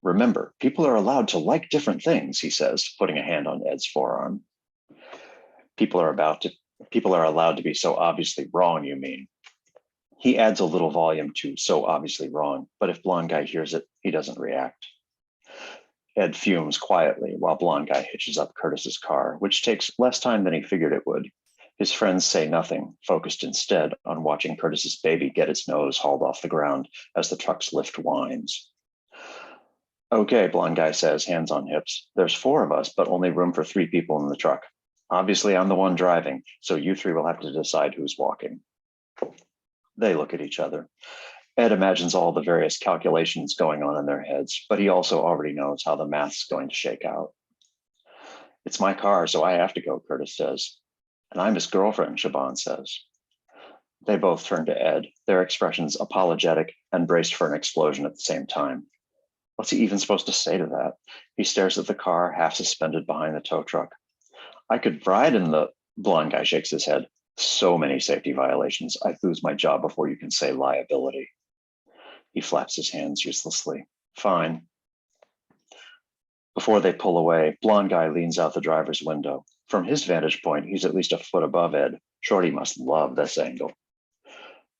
Remember, people are allowed to like different things, he says, putting a hand on Ed's forearm. People are allowed to be so obviously wrong, you mean? He adds a little volume to so obviously wrong, but if Blonde Guy hears it, he doesn't react. Ed fumes quietly while Blonde Guy hitches up Curtis's car, which takes less time than he figured it would. His friends say nothing, focused instead on watching Curtis's baby get its nose hauled off the ground as the truck's lift whines. Okay, Blonde Guy says, hands on hips. There's 4 of us, but only room for 3 people in the truck. Obviously, I'm the one driving, so you 3 will have to decide who's walking. They look at each other. Ed imagines all the various calculations going on in their heads, but he also already knows how the math's going to shake out. It's my car, so I have to go, Curtis says. And I'm his girlfriend, Siobhan says. They both turn to Ed, their expressions apologetic and braced for an explosion at the same time. What's he even supposed to say to that? He stares at the car, half suspended behind the tow truck. I could ride in the... Blonde Guy shakes his head. So many safety violations. I'd lose my job before you can say liability. He flaps his hands uselessly. Fine. Before they pull away, Blonde Guy leans out the driver's window. From his vantage point, he's at least a foot above Ed. Shorty must love this angle.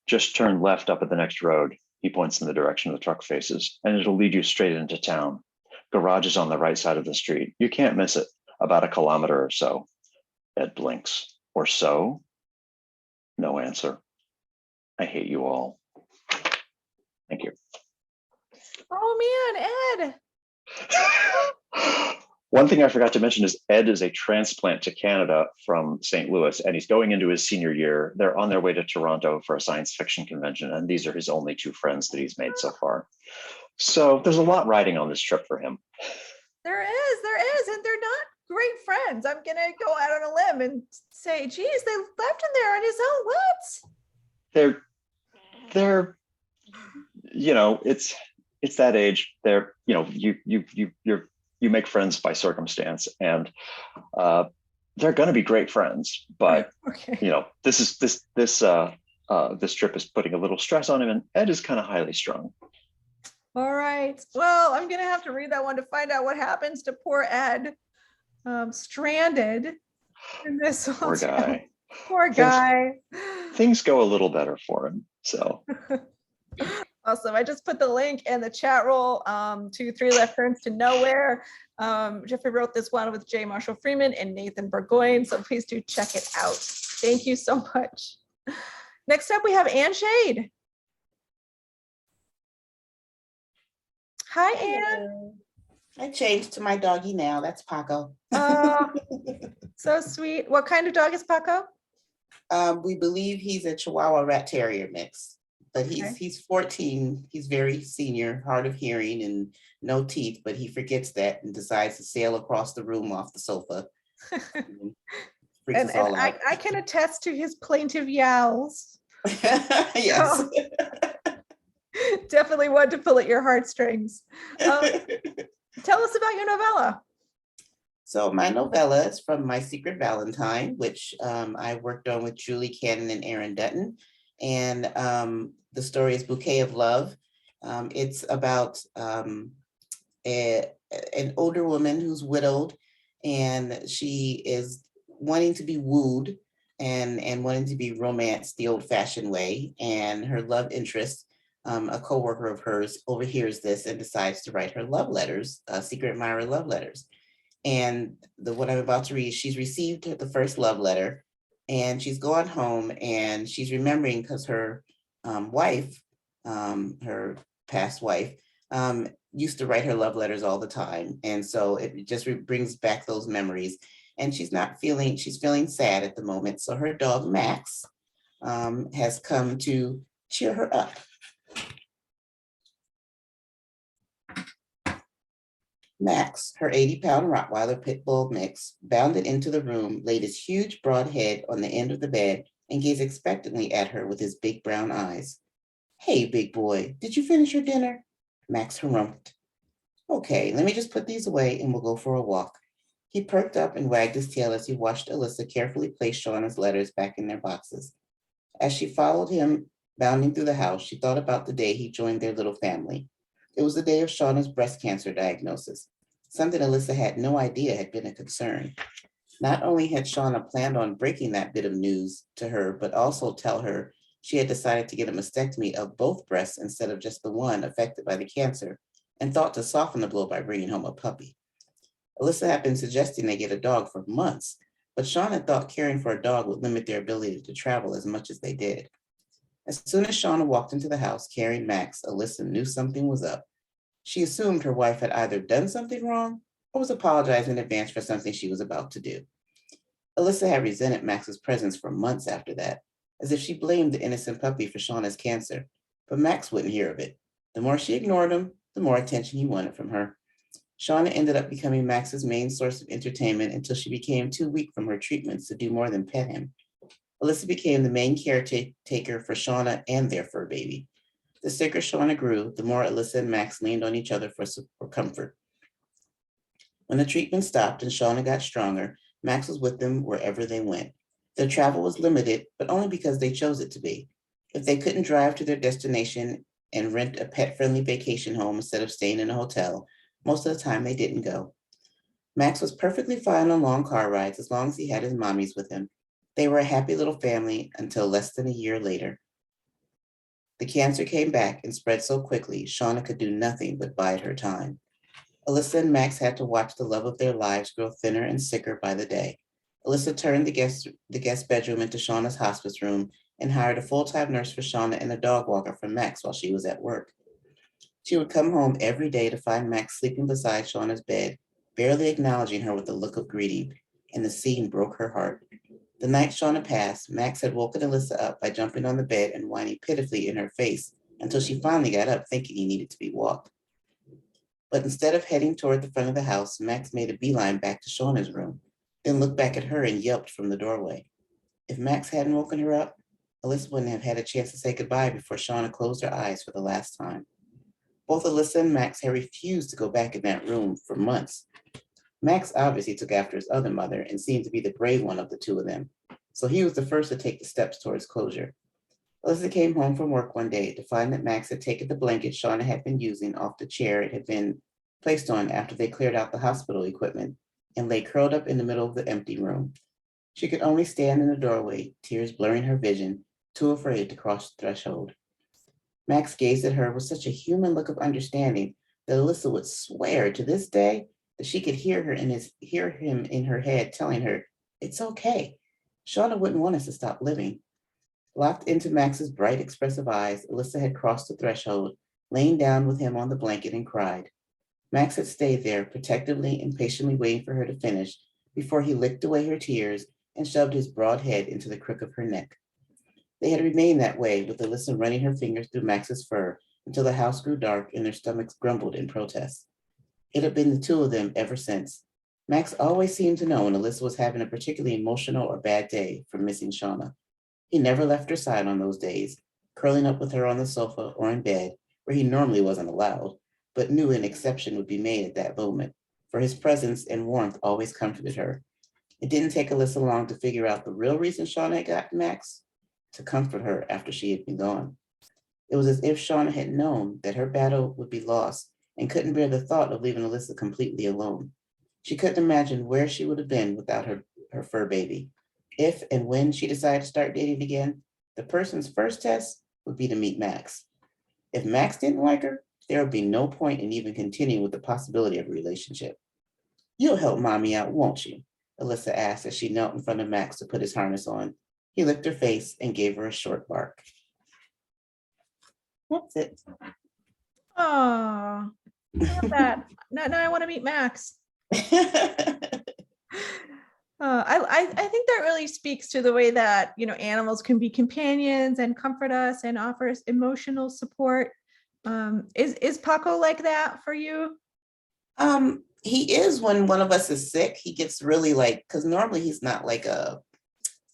Just turn left up at the next road. He points in the direction the truck faces, and it'll lead you straight into town. Garage is on the right side of the street. You can't miss it. About 1 kilometer or so. Ed blinks. Or so? No answer. I hate you all. Thank you. Oh man, Ed. One thing I forgot to mention is Ed is a transplant to Canada from St. Louis, and he's going into his senior year. They're on their way to Toronto for a science fiction convention, and these are his only 2 friends that he's made so far. So there's a lot riding on this trip for him. There is, and they're not great friends. I'm gonna go out on a limb and say, geez, they left him there on his own. What? They're you know, it's that age. They're, you know, you make friends by circumstance, and they're going to be great friends. But okay. you know, this this trip is putting a little stress on him, and Ed is kind of highly strung. All right. Well, I'm going to have to read that one to find out what happens to poor Ed, stranded in this Poor hotel. guy. Poor guy. Things go a little better for him. So Awesome. I just put the link in the chat roll to Three Left Turns to Nowhere. Jeffrey wrote this one with J. Marshall Freeman and Nathan Burgoyne, so please do check it out. Thank you so much. Next up, we have Ann Shade. Hi, Ann. I changed to my doggy now. That's Paco. Oh, so sweet. What kind of dog is Paco? We believe he's a Chihuahua Rat Terrier mix, but Okay. he's 14. He's very senior, hard of hearing and no teeth, but he forgets that and decides to sail across the room off the sofa. Freaks And us all out. I can attest to his plaintive yowls. Yes. Definitely one to pull at your heartstrings. Tell us about your novella. So my novella is from My Secret Valentine, which I worked on with Julie Cannon and Aaron Dutton. And the story is Bouquet of Love. It's about an older woman who's widowed, and she is wanting to be wooed and wanting to be romanced the old-fashioned way. And her love interest, a coworker of hers, overhears this and decides to write her love letters, secret admirer love letters. And what I'm about to read, she's received the first love letter, and she's gone home and she's remembering because her wife, her past wife, used to write her love letters all the time. And so it just brings back those memories. And she's feeling sad at the moment. So her dog, Max, has come to cheer her up. Max, her 80-pound Rottweiler pit bull mix, bounded into the room, laid his huge broad head on the end of the bed, and gazed expectantly at her with his big brown eyes. "Hey, big boy, did you finish your dinner?" Max harumphed. "Okay, let me just put these away and we'll go for a walk." He perked up and wagged his tail as he watched Alyssa carefully place Shauna's letters back in their boxes. As she followed him bounding through the house, she thought about the day he joined their little family. It was the day of Shauna's breast cancer diagnosis, something Alyssa had no idea had been a concern. Not only had Shauna planned on breaking that bit of news to her, but also tell her she had decided to get a mastectomy of both breasts instead of just the one affected by the cancer, and thought to soften the blow by bringing home a puppy. Alyssa had been suggesting they get a dog for months, but Shauna thought caring for a dog would limit their ability to travel as much as they did. As soon as Shauna walked into the house carrying Max, Alyssa knew something was up. She assumed her wife had either done something wrong or was apologizing in advance for something she was about to do. Alyssa had resented Max's presence for months after that, as if she blamed the innocent puppy for Shauna's cancer, but Max wouldn't hear of it. The more she ignored him, the more attention he wanted from her. Shauna ended up becoming Max's main source of entertainment until she became too weak from her treatments to do more than pet him. Alyssa became the main caretaker for Shauna and their fur baby. The sicker Shauna grew, the more Alyssa and Max leaned on each other for comfort. When the treatment stopped and Shauna got stronger, Max was with them wherever they went. Their travel was limited, but only because they chose it to be. If they couldn't drive to their destination and rent a pet-friendly vacation home instead of staying in a hotel, most of the time they didn't go. Max was perfectly fine on long car rides as long as he had his mommies with him. They were a happy little family until less than a year later. The cancer came back and spread so quickly, Shauna could do nothing but bide her time. Alyssa and Max had to watch the love of their lives grow thinner and sicker by the day. Alyssa turned the guest bedroom into Shauna's hospice room and hired a full-time nurse for Shauna and a dog walker for Max while she was at work. She would come home every day to find Max sleeping beside Shauna's bed, barely acknowledging her with a look of greeting, and the scene broke her heart. The night Shauna passed, Max had woken Alyssa up by jumping on the bed and whining pitifully in her face until she finally got up thinking he needed to be walked. But instead of heading toward the front of the house, Max made a beeline back to Shauna's room, then looked back at her and yelped from the doorway. If Max hadn't woken her up, Alyssa wouldn't have had a chance to say goodbye before Shauna closed her eyes for the last time. Both Alyssa and Max had refused to go back in that room for months. Max obviously took after his other mother and seemed to be the brave one of the two of them, so he was the first to take the steps towards closure. Alyssa came home from work one day to find that Max had taken the blanket Shauna had been using off the chair it had been placed on after they cleared out the hospital equipment and lay curled up in the middle of the empty room. She could only stand in the doorway, tears blurring her vision, too afraid to cross the threshold. Max gazed at her with such a human look of understanding that Alyssa would swear to this day that she could hear him in her head telling her, "It's okay. Shauna wouldn't want us to stop living." Locked into Max's bright, expressive eyes, Alyssa had crossed the threshold, laying down with him on the blanket and cried. Max had stayed there, protectively and patiently waiting for her to finish before he licked away her tears and shoved his broad head into the crook of her neck. They had remained that way, with Alyssa running her fingers through Max's fur until the house grew dark and their stomachs grumbled in protest. It had been the two of them ever since. Max always seemed to know when Alyssa was having a particularly emotional or bad day from missing Shauna. He never left her side on those days, curling up with her on the sofa or in bed, where he normally wasn't allowed, but knew an exception would be made at that moment, for his presence and warmth always comforted her. It didn't take Alyssa long to figure out the real reason Shauna had gotten Max, to comfort her after she had been gone. It was as if Shauna had known that her battle would be lost and couldn't bear the thought of leaving Alyssa completely alone. She couldn't imagine where she would have been without her fur baby. If and when she decided to start dating again, the person's first test would be to meet Max. If Max didn't like her, there would be no point in even continuing with the possibility of a relationship. "You'll help mommy out, won't you?" Alyssa asked as she knelt in front of Max to put his harness on. He licked her face and gave her a short bark. That's it. Oh, I love that. Now I want to meet Max. I think that really speaks to the way that, animals can be companions and comfort us and offer us emotional support. Is Paco like that for you? He is when one of us is sick. He gets really because normally he's not like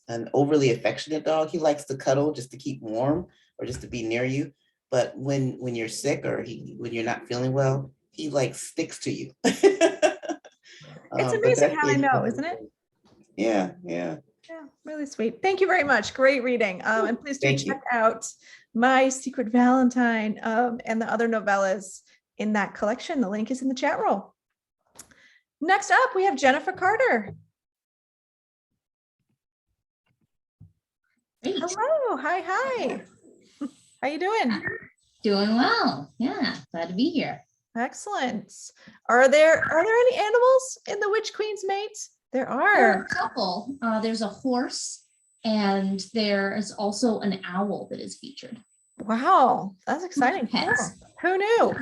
an overly affectionate dog. He likes to cuddle just to keep warm or just to be near you. But when you're sick or when you're not feeling well, he sticks to you. It's amazing how I know, isn't it? Yeah. Yeah, really sweet. Thank you very much. Great reading. And please do check out My Secret Valentine and the other novellas in that collection. The link is in the chat roll. Next up, we have Jennifer Karter. Great. Hello. Hi. How you doing? Doing well. Yeah, glad to be here. Excellent. Are there any animals in the Witch Queen's Mate? There There are are. a couple. There's a horse, and there is also an owl that is featured. Wow, that's exciting. Pets. Who knew?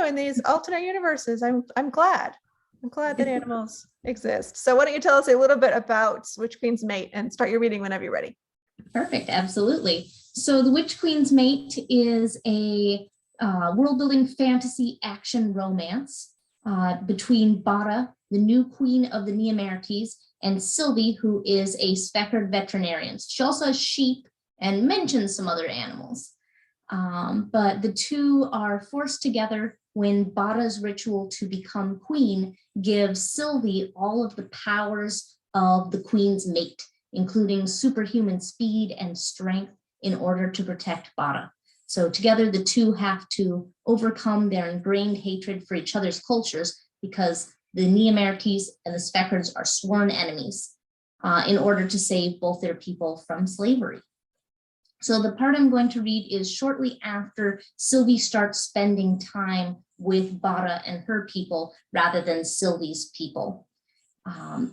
In these alternate universes? I'm glad. I'm glad that animals exist. So why don't you tell us a little bit about Witch Queen's Mate and start your reading whenever you're ready. Perfect, absolutely. So The Witch Queen's Mate is a world-building fantasy action romance between Bada, the new queen of the Neomertes, and Sylvie, who is a spectered veterinarian. She also has sheep and mentions some other animals. But the two are forced together when Bada's ritual to become queen gives Sylvie all of the powers of the queen's mate, including superhuman speed and strength in order to protect Bada. So together, the two have to overcome their ingrained hatred for each other's cultures because the Neomertes and the Spectres are sworn enemies in order to save both their people from slavery. So the part I'm going to read is shortly after Sylvie starts spending time with Bada and her people rather than Sylvie's people.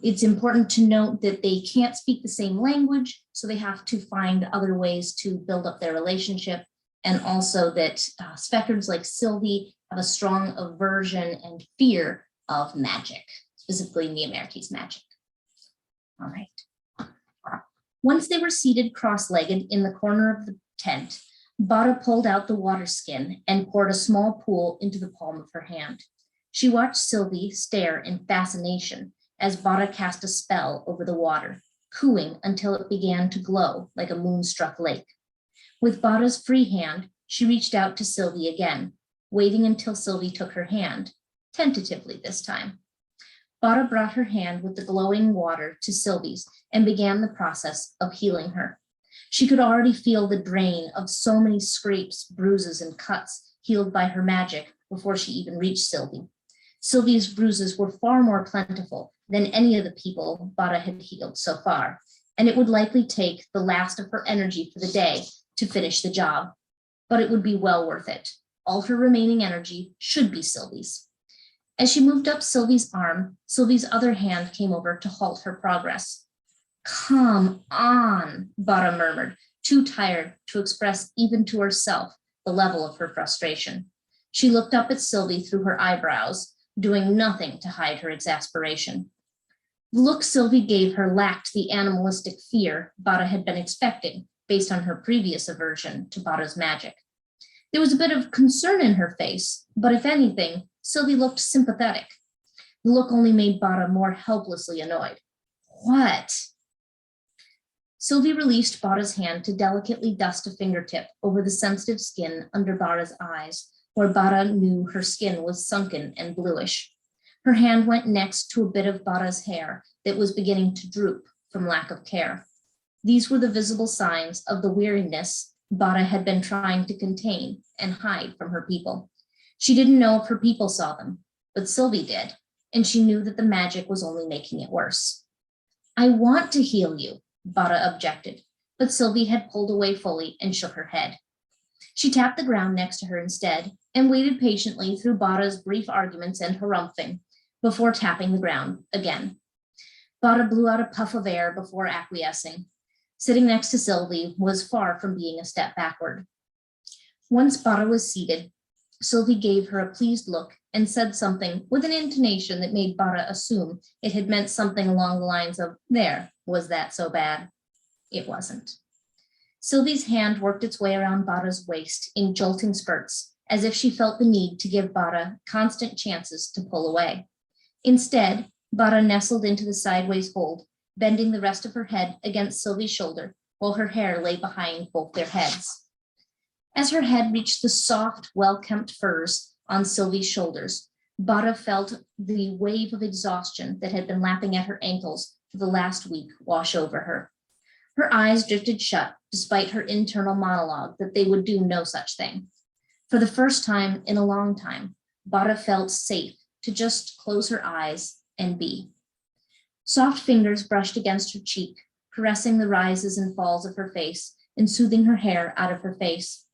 It's important to note that they can't speak the same language, so they have to find other ways to build up their relationship, and also that Spectres like Sylvie have a strong aversion and fear of magic, specifically Neomertes magic. All right. Once they were seated cross-legged in the corner of the tent, Bada pulled out the water skin and poured a small pool into the palm of her hand. She watched Sylvie stare in fascination as Bada cast a spell over the water, cooing until it began to glow like a moonstruck lake. With Bada's free hand, she reached out to Sylvie again, waiting until Sylvie took her hand, tentatively this time. Bada brought her hand with the glowing water to Sylvie's and began the process of healing her. She could already feel the drain of so many scrapes, bruises, and cuts healed by her magic before she even reached Sylvie. Sylvie's bruises were far more plentiful than any of the people Bada had healed so far, and it would likely take the last of her energy for the day to finish the job, but it would be well worth it. All her remaining energy should be Sylvie's. As she moved up Sylvie's arm, Sylvie's other hand came over to halt her progress. Come on, Bada murmured, too tired to express even to herself the level of her frustration. She looked up at Sylvie through her eyebrows, doing nothing to hide her exasperation. The look Sylvie gave her lacked the animalistic fear Bada had been expecting based on her previous aversion to Bada's magic. There was a bit of concern in her face, but if anything, Sylvie looked sympathetic. The look only made Bada more helplessly annoyed. What? Sylvie released Bada's hand to delicately dust a fingertip over the sensitive skin under Bada's eyes, where Bada knew her skin was sunken and bluish. Her hand went next to a bit of Bada's hair that was beginning to droop from lack of care. These were the visible signs of the weariness Bada had been trying to contain and hide from her people. She didn't know if her people saw them, but Sylvie did, and she knew that the magic was only making it worse. I want to heal you, Bada objected, but Sylvie had pulled away fully and shook her head. She tapped the ground next to her instead and waited patiently through Bada's brief arguments and harumphing before tapping the ground again. Bada blew out a puff of air before acquiescing. Sitting next to Sylvie was far from being a step backward. Once Bada was seated, Sylvie gave her a pleased look and said something with an intonation that made Bada assume it had meant something along the lines of, "There, was that so bad?" It wasn't. Sylvie's hand worked its way around Bada's waist in jolting spurts, as if she felt the need to give Bada constant chances to pull away. Instead, Bada nestled into the sideways hold, bending the rest of her head against Sylvie's shoulder while her hair lay behind both their heads. As her head reached the soft, well-kempt furs on Sylvie's shoulders, Bada felt the wave of exhaustion that had been lapping at her ankles for the last week wash over her. Her eyes drifted shut despite her internal monologue that they would do no such thing. For the first time in a long time, Bada felt safe to just close her eyes and be. Soft fingers brushed against her cheek, caressing the rises and falls of her face and soothing her hair out of her face.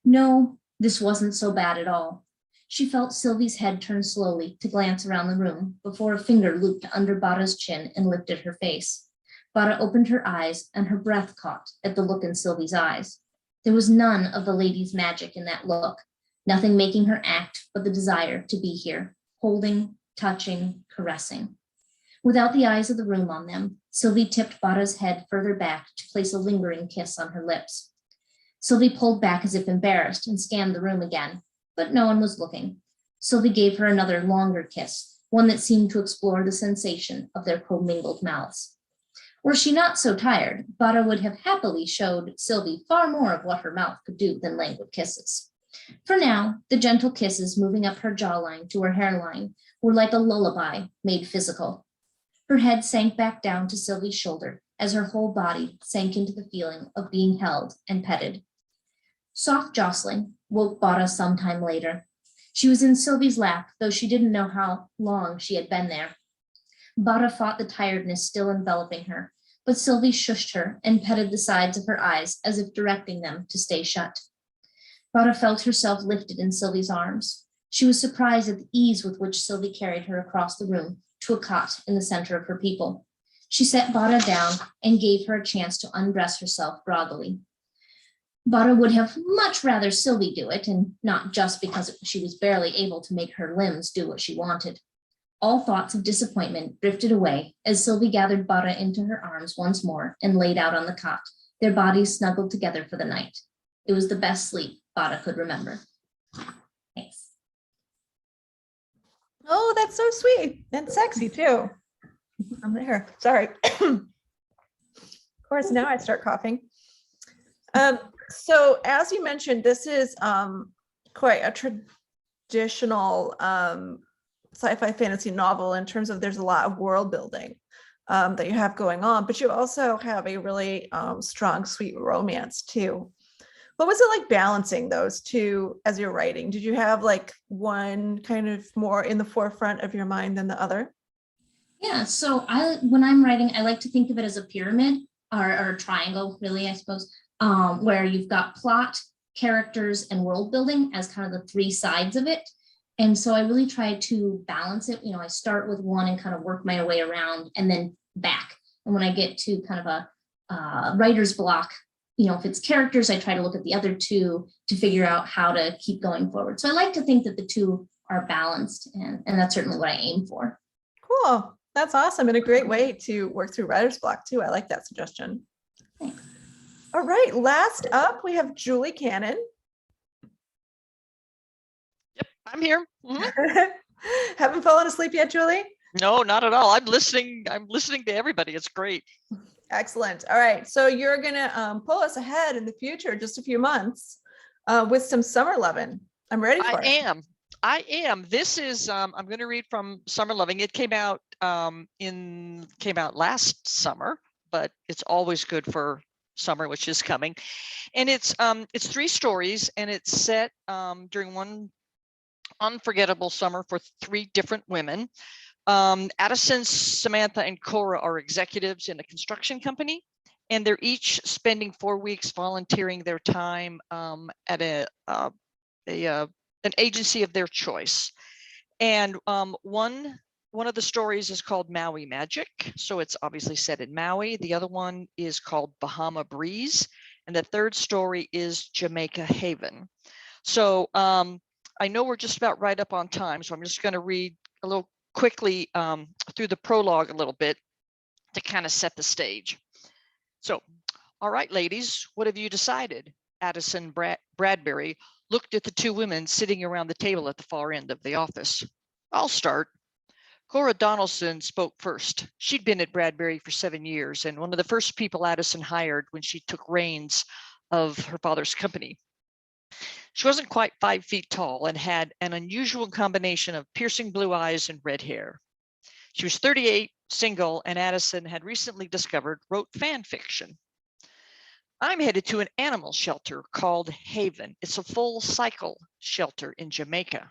No, this wasn't so bad at all. She felt Sylvie's head turn slowly to glance around the room before a finger looped under Bada's chin and lifted her face. Bada opened her eyes and her breath caught at the look in Sylvie's eyes. There was none of the lady's magic in that look, nothing making her act but the desire to be here, holding, touching, caressing. Without the eyes of the room on them, Sylvie tipped Bada's head further back to place a lingering kiss on her lips. Sylvie pulled back as if embarrassed and scanned the room again, but no one was looking. Sylvie gave her another longer kiss, one that seemed to explore the sensation of their commingled mouths. Were she not so tired, Bada would have happily showed Sylvie far more of what her mouth could do than languid kisses. For now, the gentle kisses moving up her jawline to her hairline were like a lullaby made physical. Her head sank back down to Sylvie's shoulder as her whole body sank into the feeling of being held and petted. Soft jostling woke Bada sometime later. She was in Sylvie's lap, though she didn't know how long she had been there. Bada fought the tiredness still enveloping her, but Sylvie shushed her and petted the sides of her eyes as if directing them to stay shut. Bada felt herself lifted in Sylvie's arms. She was surprised at the ease with which Sylvie carried her across the room to a cot in the center of her people. She set Bada down and gave her a chance to undress herself groggily. Bada would have much rather Sylvie do it, and not just because she was barely able to make her limbs do what she wanted. All thoughts of disappointment drifted away as Sylvie gathered Bada into her arms once more and laid out on the cot, their bodies snuggled together for the night. It was the best sleep Bada could remember. Thanks. Oh, that's so sweet and sexy too. I'm there. Sorry. Of course, now I start coughing. So as you mentioned, this is quite a traditional sci-fi fantasy novel in terms of there's a lot of world building. that you have going on, but you also have a really strong, sweet romance too. What was it like balancing those two as you're writing? Did you have like one kind of more in the forefront of your mind than the other? Yeah, so when I'm writing, I like to think of it as a pyramid or a triangle, really, I suppose, where you've got plot, characters, and world building as kind of the three sides of it. And so I really try to balance it. I start with one and kind of work my way around and then back. And when I get to kind of a writer's block, if it's characters, I try to look at the other two to figure out how to keep going forward. So I like to think that the two are balanced, and that's certainly what I aim for. Cool. That's awesome. And a great way to work through writer's block too. I like that suggestion. Thanks. All right. Last up, we have Julie Cannon. Yep, I'm here. Haven't fallen asleep yet, Julie? No, not at all. I'm listening to everybody. It's great. Excellent. All right. So you're going to pull us ahead in the future, just a few months, with some summer lovin'. I'm ready for it. I am. This is I'm going to read from Summer Loving. It came out last summer, but it's always good for summer, which is coming. And it's 3 stories, and it's set during one unforgettable summer for 3 different women. Addison, Samantha, and Cora are executives in a construction company, and they're each spending 4 weeks volunteering their time at an agency of their choice. And one of the stories is called Maui Magic, so it's obviously set in Maui. The other one is called Bahama Breeze, and the third story is Jamaica Haven. So I know we're just about right up on time, so I'm just going to read a little quickly through the prologue a little bit to kind of set the stage. So, all right, ladies, what have you decided? Addison Bradbury looked at the 2 women sitting around the table at the far end of the office. I'll start. Cora Donaldson spoke first. She'd been at Bradbury for 7 years and one of the first people Addison hired when she took reins of her father's company. She wasn't quite 5 feet tall and had an unusual combination of piercing blue eyes and red hair. She was 38, single, and Addison had recently wrote fan fiction. I'm headed to an animal shelter called Haven. It's a full cycle shelter in Jamaica.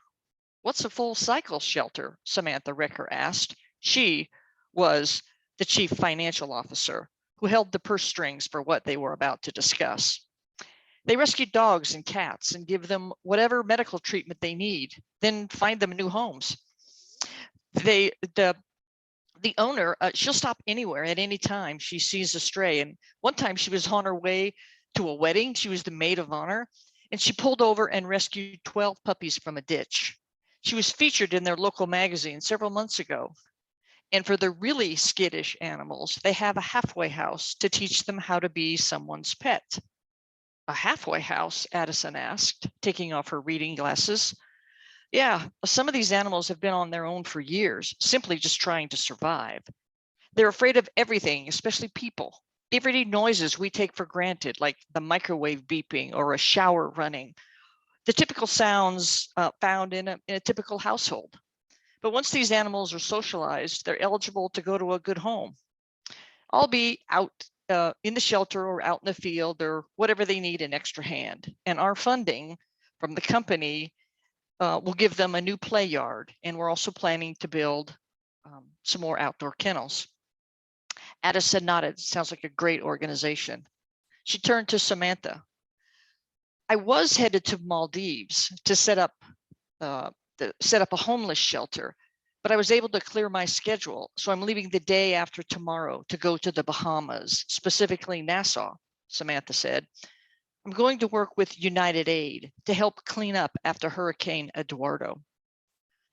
What's a full cycle shelter? Samantha Recker asked. She was the chief financial officer who held the purse strings for what they were about to discuss. They rescue dogs and cats and give them whatever medical treatment they need, then find them new homes. The owner, she'll stop anywhere at any time she sees a stray. And one time she was on her way to a wedding. She was the maid of honor, and she pulled over and rescued 12 puppies from a ditch. She was featured in their local magazine several months ago. And for the really skittish animals, they have a halfway house to teach them how to be someone's pet. A halfway house? Addison asked, taking off her reading glasses. Yeah, some of these animals have been on their own for years, simply just trying to survive. They're afraid of everything, especially people. Everyday noises we take for granted, like the microwave beeping or a shower running. The typical sounds found in a typical household. But once these animals are socialized, they're eligible to go to a good home. I'll be out in the shelter or out in the field or whatever they need an extra hand. And our funding from the company will give them a new play yard. And we're also planning to build some more outdoor kennels. Addison nodded. Sounds like a great organization. She turned to Samantha. I was headed to Maldives to set up a homeless shelter, but I was able to clear my schedule. So I'm leaving the day after tomorrow to go to the Bahamas, specifically Nassau, Samantha said. I'm going to work with United Aid to help clean up after Hurricane Eduardo.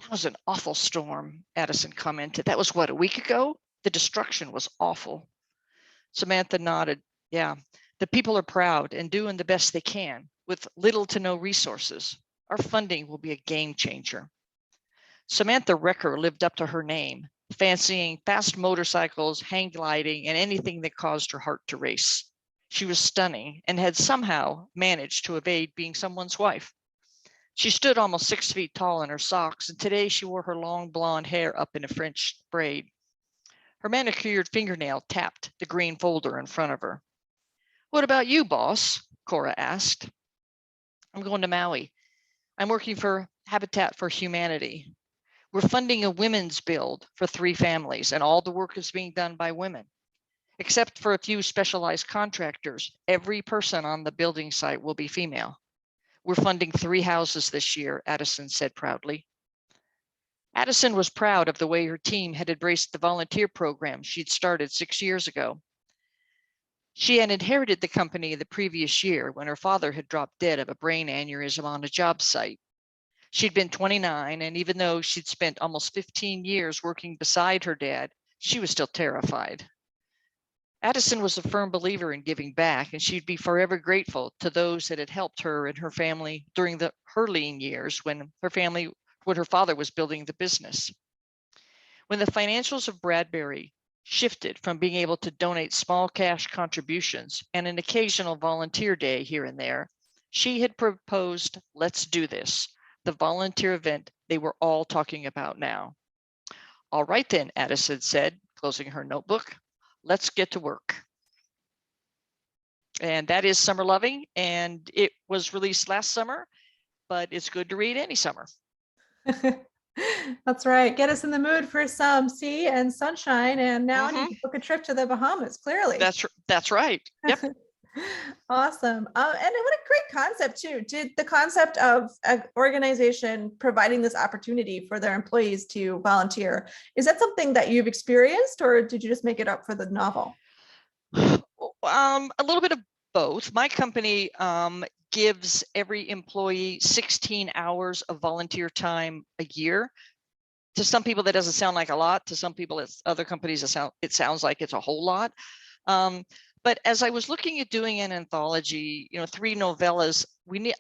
That was an awful storm, Addison commented. That was what, a week ago? The destruction was awful. Samantha nodded. Yeah, the people are proud and doing the best they can with little to no resources. Our funding will be a game changer. Samantha Recker lived up to her name, fancying fast motorcycles, hang gliding, and anything that caused her heart to race. She was stunning and had somehow managed to evade being someone's wife. She stood almost 6 feet tall in her socks, and today she wore her long blonde hair up in a French braid. Her manicured fingernail tapped the green folder in front of her. What about you, boss? Cora asked. I'm going to Maui. I'm working for Habitat for Humanity. We're funding a women's build for 3 families, and all the work is being done by women. Except for a few specialized contractors, every person on the building site will be female. We're funding 3 houses this year, Addison said proudly. Addison was proud of the way her team had embraced the volunteer program she'd started 6 years ago. She had inherited the company the previous year when her father had dropped dead of a brain aneurysm on a job site. She'd been 29, and even though she'd spent almost 15 years working beside her dad, she was still terrified. Addison was a firm believer in giving back, and she'd be forever grateful to those that had helped her and her family during her lean years when her father was building the business. When the financials of Bradbury shifted from being able to donate small cash contributions and an occasional volunteer day here and there, she had proposed, let's do this, the volunteer event they were all talking about now. All right then, Addison said, closing her notebook, let's get to work. And that is Summer Loving, and it was released last summer, but it's good to read any summer. That's right. Get us in the mood for some sea and sunshine. And now I need to book a trip to the Bahamas, clearly. That's right. Yep. Awesome. And what a great concept too. Did the concept of an organization providing this opportunity for their employees to volunteer, is that something that you've experienced, or did you just make it up for the novel? A little bit of both. My company gives every employee 16 hours of volunteer time a year. To some people, that doesn't sound like a lot. To some people, other companies, it sounds like it's a whole lot. But as I was looking at doing an anthology, 3 novellas,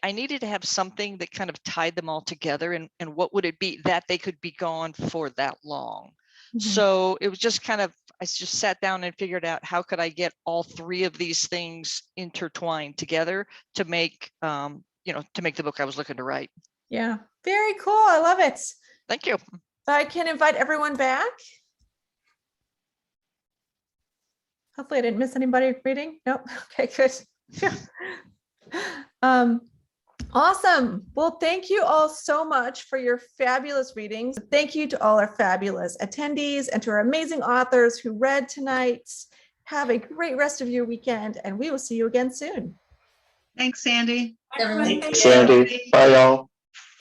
I needed to have something that kind of tied them all together, and what would it be that they could be gone for that long. So it was just kind of, I just sat down and figured out how could I get all 3 of these things intertwined together to make, to make the book I was looking to write. Yeah, very cool. I love it. Thank you. So I can invite everyone back. Hopefully I didn't miss anybody reading. Nope. Okay, good. Awesome. Well, thank you all so much for your fabulous readings. Thank you to all our fabulous attendees and to our amazing authors who read tonight. Have a great rest of your weekend, and we will see you again soon. Thanks, Sandy. Everyone. Sandy, bye y'all.